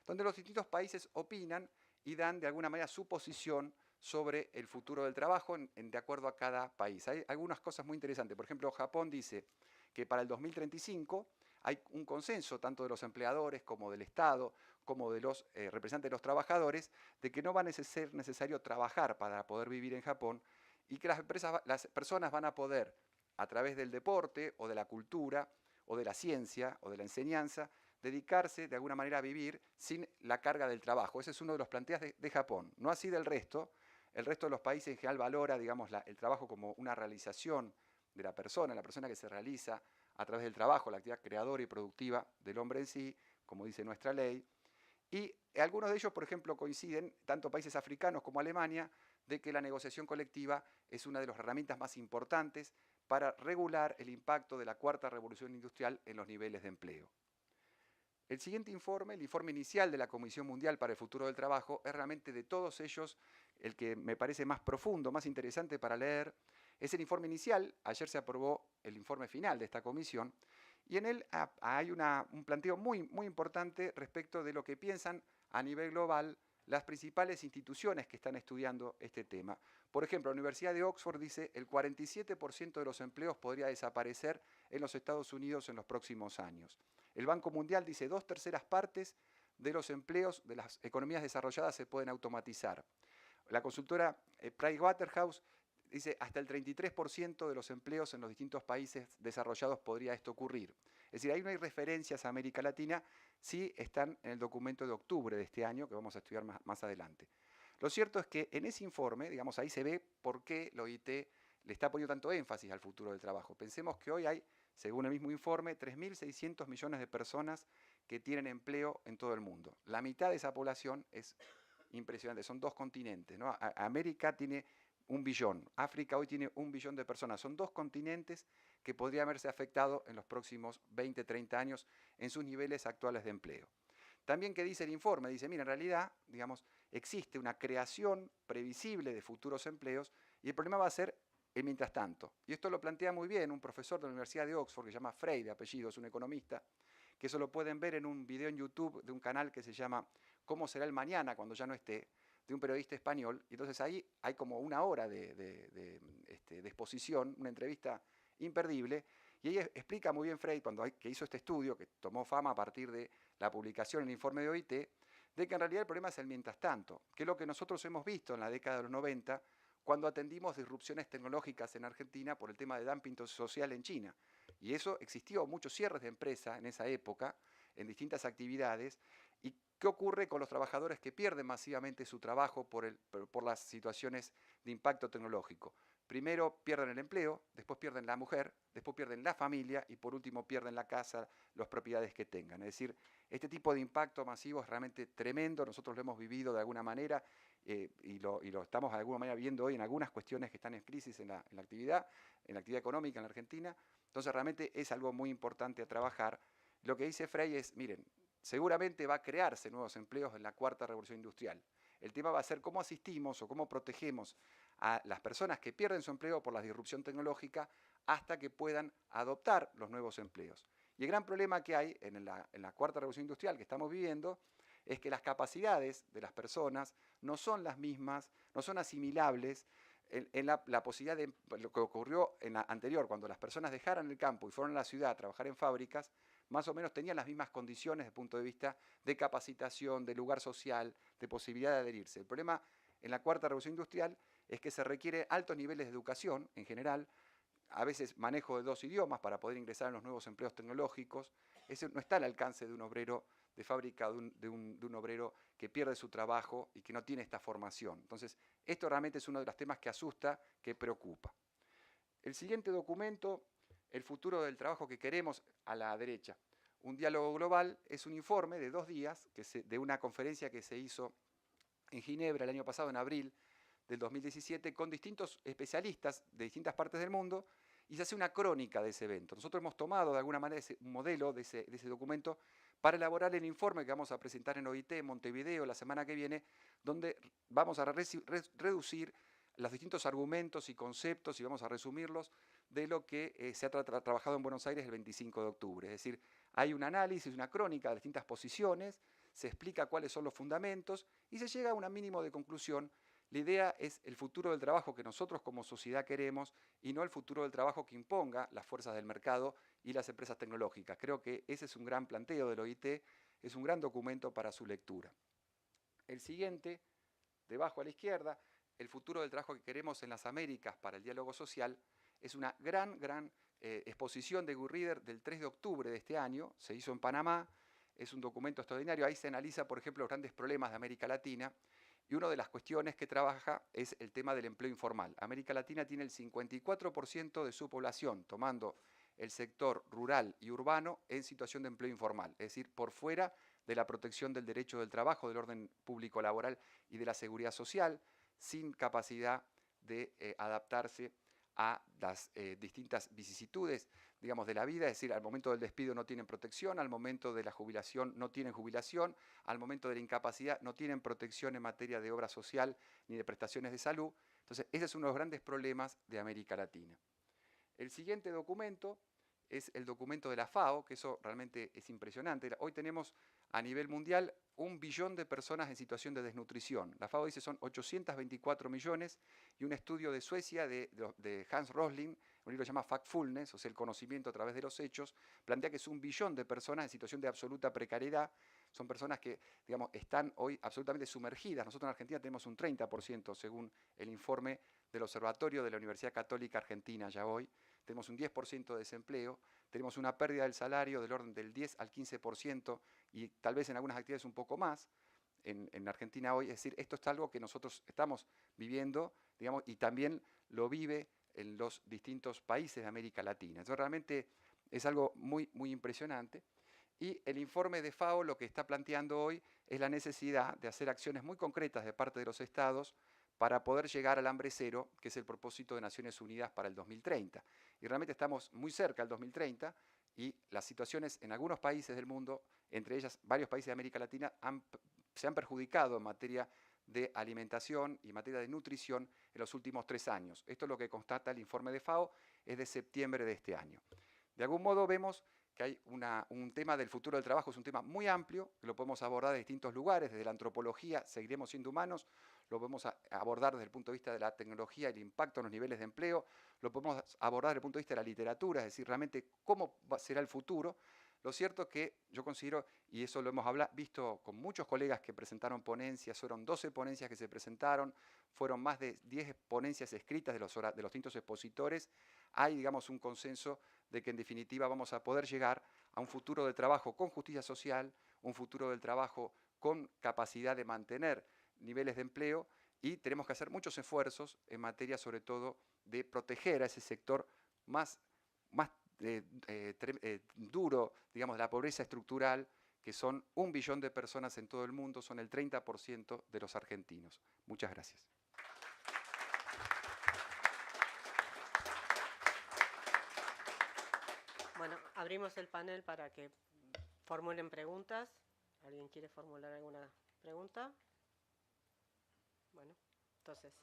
I: donde los distintos países opinan y dan de alguna manera su posición sobre el futuro del trabajo de acuerdo a cada país. Hay algunas cosas muy interesantes. Por ejemplo, Japón dice que para el 2035 hay un consenso tanto de los empleadores como del Estado, como de los representantes de los trabajadores, de que no va a ser necesario trabajar para poder vivir en Japón y que las personas van a poder, a través del deporte o de la cultura o de la ciencia o de la enseñanza, dedicarse de alguna manera a vivir sin la carga del trabajo. Ese es uno de los planteos de Japón, no así del resto. El resto de los países en general valora, digamos, el trabajo como una realización de la persona que se realiza a través del trabajo, la actividad creadora y productiva del hombre en sí, como dice nuestra ley. Y algunos de ellos, por ejemplo, coinciden, tanto países africanos como Alemania, de que la negociación colectiva es una de las herramientas más importantes para regular el impacto de la cuarta revolución industrial en los niveles de empleo. El siguiente informe, el informe inicial de la Comisión Mundial para el Futuro del Trabajo, es realmente de todos ellos el que me parece más profundo, más interesante para leer. Es el informe inicial, ayer se aprobó el informe final de esta comisión, y en él hay un planteo muy, muy importante respecto de lo que piensan a nivel global las principales instituciones que están estudiando este tema. Por ejemplo, la Universidad de Oxford dice el 47% de los empleos podría desaparecer en los Estados Unidos en los próximos años. El Banco Mundial dice 2/3 partes de los empleos de las economías desarrolladas se pueden automatizar. La consultora Pricewaterhouse dice hasta el 33% de los empleos en los distintos países desarrollados podría esto ocurrir. Es decir, ahí no hay referencias a América Latina, sí están en el documento de octubre de este año que vamos a estudiar más adelante. Lo cierto es que en ese informe, digamos, ahí se ve por qué la OIT le está poniendo tanto énfasis al futuro del trabajo. Pensemos que hoy hay según el mismo informe, 3.600 millones de personas que tienen empleo en todo el mundo. La mitad de esa población es impresionante, son 2 continentes, ¿no? América tiene 1 billón, África hoy tiene 1 billón de personas. Son 2 continentes que podrían verse afectados en los próximos 20, 30 años en sus niveles actuales de empleo. También, ¿qué dice el informe? Dice, mira, en realidad, digamos, existe una creación previsible de futuros empleos y el problema va a ser el mientras tanto. Y esto lo plantea muy bien un profesor de la Universidad de Oxford, que se llama Frey, de apellido, es un economista, que eso lo pueden ver en un video en YouTube de un canal que se llama ¿Cómo será el mañana cuando ya no esté?, de un periodista español. Y entonces ahí hay como 1 hora de exposición, una entrevista imperdible, y ella explica muy bien Frey, que hizo este estudio, que tomó fama a partir de la publicación del informe de OIT, de que en realidad el problema es el mientras tanto, que es lo que nosotros hemos visto en la década de los 90, cuando atendimos disrupciones tecnológicas en Argentina por el tema de dumping social en China. Y eso existió, muchos cierres de empresa en esa época, en distintas actividades. ¿Y qué ocurre con los trabajadores que pierden masivamente su trabajo por las situaciones de impacto tecnológico? Primero pierden el empleo, después pierden la mujer, después pierden la familia y por último pierden la casa, las propiedades que tengan. Es decir, este tipo de impacto masivo es realmente tremendo, nosotros lo hemos vivido de alguna manera y lo estamos de alguna manera viendo hoy en algunas cuestiones que están en crisis en la actividad económica en la Argentina. Entonces realmente es algo muy importante a trabajar. Lo que dice Frey es, miren, seguramente va a crearse nuevos empleos en la 4ª revolución industrial. El tema va a ser cómo asistimos o cómo protegemos a las personas que pierden su empleo por la disrupción tecnológica hasta que puedan adoptar los nuevos empleos. Y el gran problema que hay en la 4ª revolución industrial que estamos viviendo es que las capacidades de las personas no son las mismas, no son asimilables en la posibilidad de lo que ocurrió en la anterior, cuando las personas dejaron el campo y fueron a la ciudad a trabajar en fábricas, más o menos tenían las mismas condiciones desde el punto de vista de capacitación, de lugar social, de posibilidad de adherirse. El problema en la 4ª revolución industrial es que se requiere altos niveles de educación en general, a veces manejo de 2 idiomas para poder ingresar en los nuevos empleos tecnológicos. Eso no está al alcance de un obrero de fábrica, de un obrero que pierde su trabajo y que no tiene esta formación. Entonces, esto realmente es uno de los temas que asusta, que preocupa. El siguiente documento, el futuro del trabajo que queremos, a la derecha. Un diálogo global es un informe de 2 días de una conferencia que se hizo en Ginebra el año pasado, en abril del 2017, con distintos especialistas de distintas partes del mundo, y se hace una crónica de ese evento. Nosotros hemos tomado de alguna manera un modelo de ese documento para elaborar el informe que vamos a presentar en OIT en Montevideo la semana que viene, donde vamos a reducir los distintos argumentos y conceptos y vamos a resumirlos de lo que se ha trabajado en Buenos Aires el 25 de octubre. Es decir, hay un análisis, una crónica de distintas posiciones, se explica cuáles son los fundamentos y se llega a un mínimo de conclusión. La idea es el futuro del trabajo que nosotros como sociedad queremos y no el futuro del trabajo que imponga las fuerzas del mercado y las empresas tecnológicas. Creo que ese es un gran planteo del OIT, es un gran documento para su lectura. El siguiente, debajo a la izquierda, el futuro del trabajo que queremos en las Américas para el diálogo social, es una gran exposición de Gurrider del 3 de octubre de este año, se hizo en Panamá, es un documento extraordinario, ahí se analiza, por ejemplo, los grandes problemas de América Latina, y una de las cuestiones que trabaja es el tema del empleo informal. América Latina tiene el 54% de su población, tomando el sector rural y urbano, en situación de empleo informal, es decir, por fuera de la protección del derecho del trabajo, del orden público laboral y de la seguridad social, sin capacidad de adaptarse a las distintas vicisitudes, digamos, de la vida, es decir, al momento del despido no tienen protección, al momento de la jubilación no tienen jubilación, al momento de la incapacidad no tienen protección en materia de obra social ni de prestaciones de salud. Entonces, ese es uno de los grandes problemas de América Latina. El siguiente documento es el documento de la FAO, que eso realmente es impresionante. Hoy tenemos a nivel mundial 1 billón de personas en situación de desnutrición. La FAO dice son 824 millones y un estudio de Suecia de Hans Rosling, un libro que se llama Factfulness, o sea, el conocimiento a través de los hechos, plantea que es 1 billón de personas en situación de absoluta precariedad. Son personas que, digamos, están hoy absolutamente sumergidas. Nosotros en Argentina tenemos un 30%, según el informe del Observatorio de la Universidad Católica Argentina ya hoy. Tenemos un 10% de desempleo, tenemos una pérdida del salario del orden del 10 al 15% y tal vez en algunas actividades un poco más en Argentina hoy. Es decir, esto es algo que nosotros estamos viviendo, digamos, y también lo vive en los distintos países de América Latina. Entonces, realmente Es algo muy, muy impresionante. Y el informe de FAO lo que está planteando hoy es la necesidad de hacer acciones muy concretas de parte de los estados para poder llegar al hambre cero, que es el propósito de Naciones Unidas para el 2030. Y realmente estamos muy cerca del 2030 y las situaciones en algunos países del mundo, entre ellas varios países de América Latina, se han perjudicado en materia de alimentación y en materia de nutrición en los últimos 3 años. Esto es lo que constata el informe de FAO, es de septiembre de este año. De algún modo vemos que hay un tema del futuro del trabajo, es un tema muy amplio, que lo podemos abordar de distintos lugares, desde la antropología, seguiremos siendo humanos, lo podemos abordar desde el punto de vista de la tecnología, el impacto en los niveles de empleo, lo podemos abordar desde el punto de vista de la literatura, es decir, realmente cómo será el futuro. Lo cierto es que yo considero, y eso lo hemos visto con muchos colegas que presentaron ponencias, fueron 12 ponencias que se presentaron, fueron más de 10 ponencias escritas de los distintos expositores, hay, digamos, un consenso de que en definitiva vamos a poder llegar a un futuro del trabajo con justicia social, un futuro del trabajo con capacidad de mantener niveles de empleo, y tenemos que hacer muchos esfuerzos en materia sobre todo de proteger a ese sector más duro, digamos, de la pobreza estructural, que son 1 billón de personas en todo el mundo, son el 30% de los argentinos. Muchas gracias.
A: Bueno, abrimos el panel para que formulen preguntas. ¿Alguien quiere formular alguna pregunta? Bueno, entonces,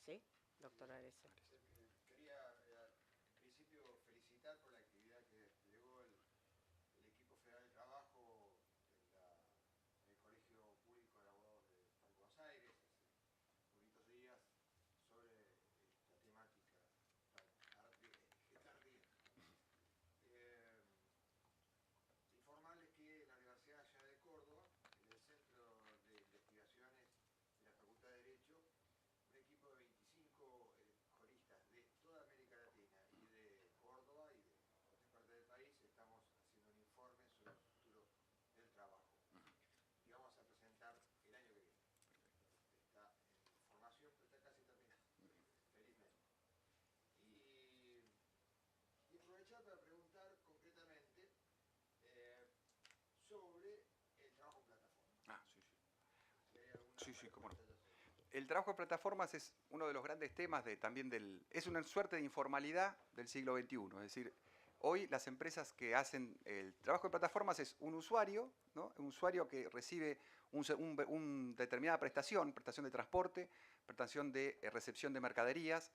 A: ¿sí? Doctora Arese.
D: Quería en principio felicitar por la actividad que desplegó el equipo federal de trabajo en el Colegio Público de Abogados de Buenos Aires hace poquitos días sobre esta temática tan ardía. Informarles que en la Universidad Nacional de Córdoba, en el Centro de Investigaciones de la Facultad de Derecho, un equipo de 25 juristas de toda América Latina y de Córdoba y de otras partes del país estamos haciendo un informe sobre el futuro del trabajo. Y vamos a presentar el año que viene. Está en formación, pero está casi terminado, felizmente. Y aprovechar para preguntar concretamente sobre el trabajo en plataforma.
I: Sí, cómo no. El trabajo en plataformas es uno de los grandes temas es una suerte de informalidad del siglo XXI. Es decir, hoy las empresas que hacen el trabajo en plataformas es un usuario, ¿no? Un usuario que recibe una determinada prestación de transporte, prestación de recepción de mercaderías,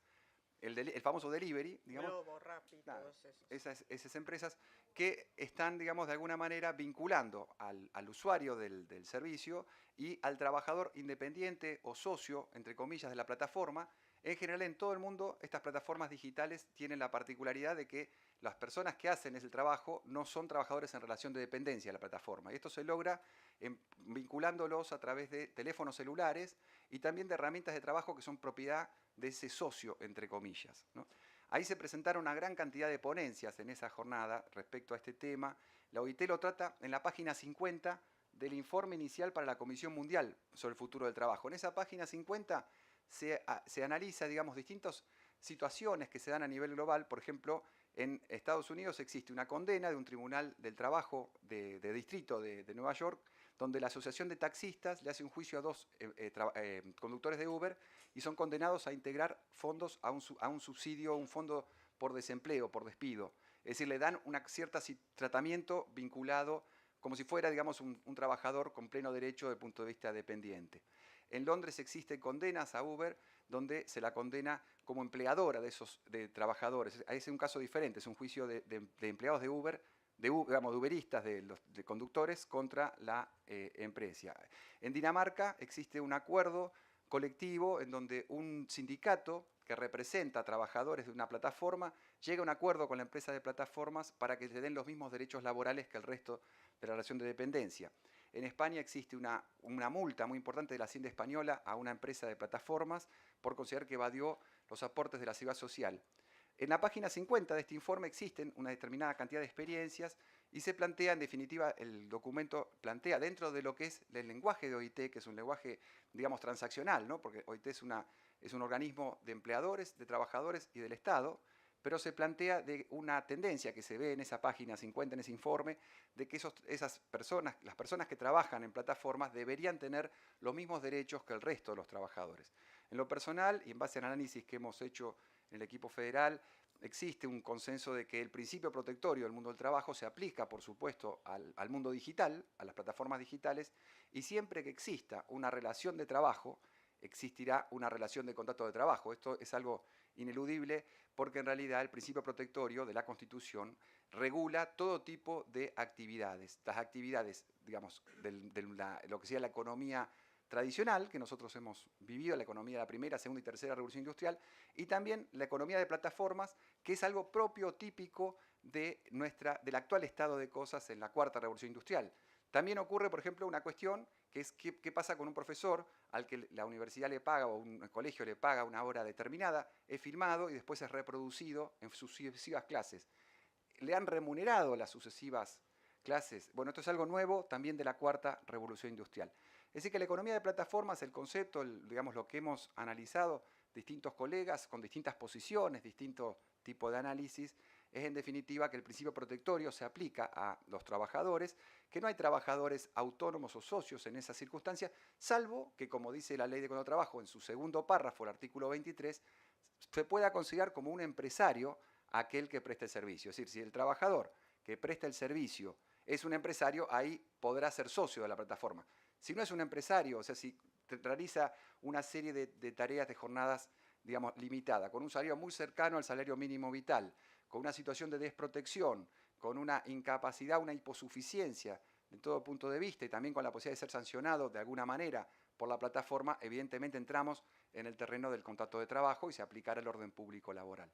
I: el famoso delivery, digamos.
A: Globo, Rappi, todos esos.
I: Esas empresas que están, digamos, de alguna manera vinculando al usuario del servicio y al trabajador independiente o socio, entre comillas, de la plataforma. En general, en todo el mundo, estas plataformas digitales tienen la particularidad de que las personas que hacen ese trabajo no son trabajadores en relación de dependencia de la plataforma. Y esto se logra vinculándolos a través de teléfonos celulares y también de herramientas de trabajo que son propiedad de ese socio, entre comillas, ¿no? Ahí se presentaron una gran cantidad de ponencias en esa jornada respecto a este tema. La OIT lo trata en la página 50 del informe inicial para la Comisión Mundial sobre el futuro del trabajo. En esa página 50 se analiza, digamos, distintas situaciones que se dan a nivel global. Por ejemplo, en Estados Unidos existe una condena de un tribunal del trabajo de distrito de Nueva York, donde la Asociación de Taxistas le hace un juicio a 2 conductores de Uber y son condenados a integrar fondos a un subsidio, un fondo por desempleo, por despido. Es decir, le dan un cierto tratamiento vinculado como si fuera, digamos, un trabajador con pleno derecho desde el punto de vista dependiente. En Londres existen condenas a Uber donde se la condena como empleadora de trabajadores. Es un caso diferente, es un juicio de empleados de Uber, digamos, de uberistas, de conductores contra la empresa. En Dinamarca existe un acuerdo colectivo en donde un sindicato que representa a trabajadores de una plataforma llega a un acuerdo con la empresa de plataformas para que le den los mismos derechos laborales que el resto de la relación de dependencia. En España existe una multa muy importante de la Hacienda Española a una empresa de plataformas por considerar que evadió los aportes de la Seguridad Social. En la página 50 de este informe existen una determinada cantidad de experiencias y se plantea, en definitiva, el documento plantea dentro de lo que es el lenguaje de OIT, que es un lenguaje, digamos, transaccional, ¿no? Porque OIT es un organismo de empleadores, de trabajadores y del Estado, pero se plantea de una tendencia que se ve en esa página 50, en ese informe, de que esas personas, las personas que trabajan en plataformas deberían tener los mismos derechos que el resto de los trabajadores. En lo personal, y en base al análisis que hemos hecho en el equipo federal, existe un consenso de que el principio protectorio del mundo del trabajo se aplica, por supuesto, al mundo digital, a las plataformas digitales, y siempre que exista una relación de trabajo, existirá una relación de contrato de trabajo. Esto es algo ineludible porque en realidad el principio protectorio de la Constitución regula todo tipo de actividades. Las actividades, digamos, lo que sea la economía tradicional, que nosotros hemos vivido, la economía de la primera, segunda y tercera revolución industrial, y también la economía de plataformas, que es algo propio, típico del actual estado de cosas en la cuarta revolución industrial. También ocurre, por ejemplo, una cuestión que es qué pasa con un profesor al que la universidad le paga o un colegio le paga una hora determinada, es filmado y después es reproducido en sucesivas clases. Le han remunerado las sucesivas clases. Bueno, esto es algo nuevo también de la cuarta revolución industrial. Es decir, que la economía de plataformas, el concepto, digamos, lo que hemos analizado distintos colegas con distintas posiciones, distinto tipo de análisis, es en definitiva que el principio protectorio se aplica a los trabajadores, que no hay trabajadores autónomos o socios en esa circunstancia, salvo que, como dice la Ley de Contrato de Trabajo en su segundo párrafo, el artículo 23, se pueda considerar como un empresario aquel que presta el servicio. Es decir, si el trabajador que presta el servicio es un empresario, ahí podrá ser socio de la plataforma. Si no es un empresario, o sea, si realiza una serie de tareas de jornadas, digamos, limitada, con un salario muy cercano al salario mínimo vital, con una situación de desprotección, con una incapacidad, una hiposuficiencia de todo punto de vista y también con la posibilidad de ser sancionado de alguna manera por la plataforma, evidentemente entramos en el terreno del contrato de trabajo y se aplicará el orden público laboral.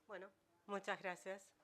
A: Bueno, muchas gracias.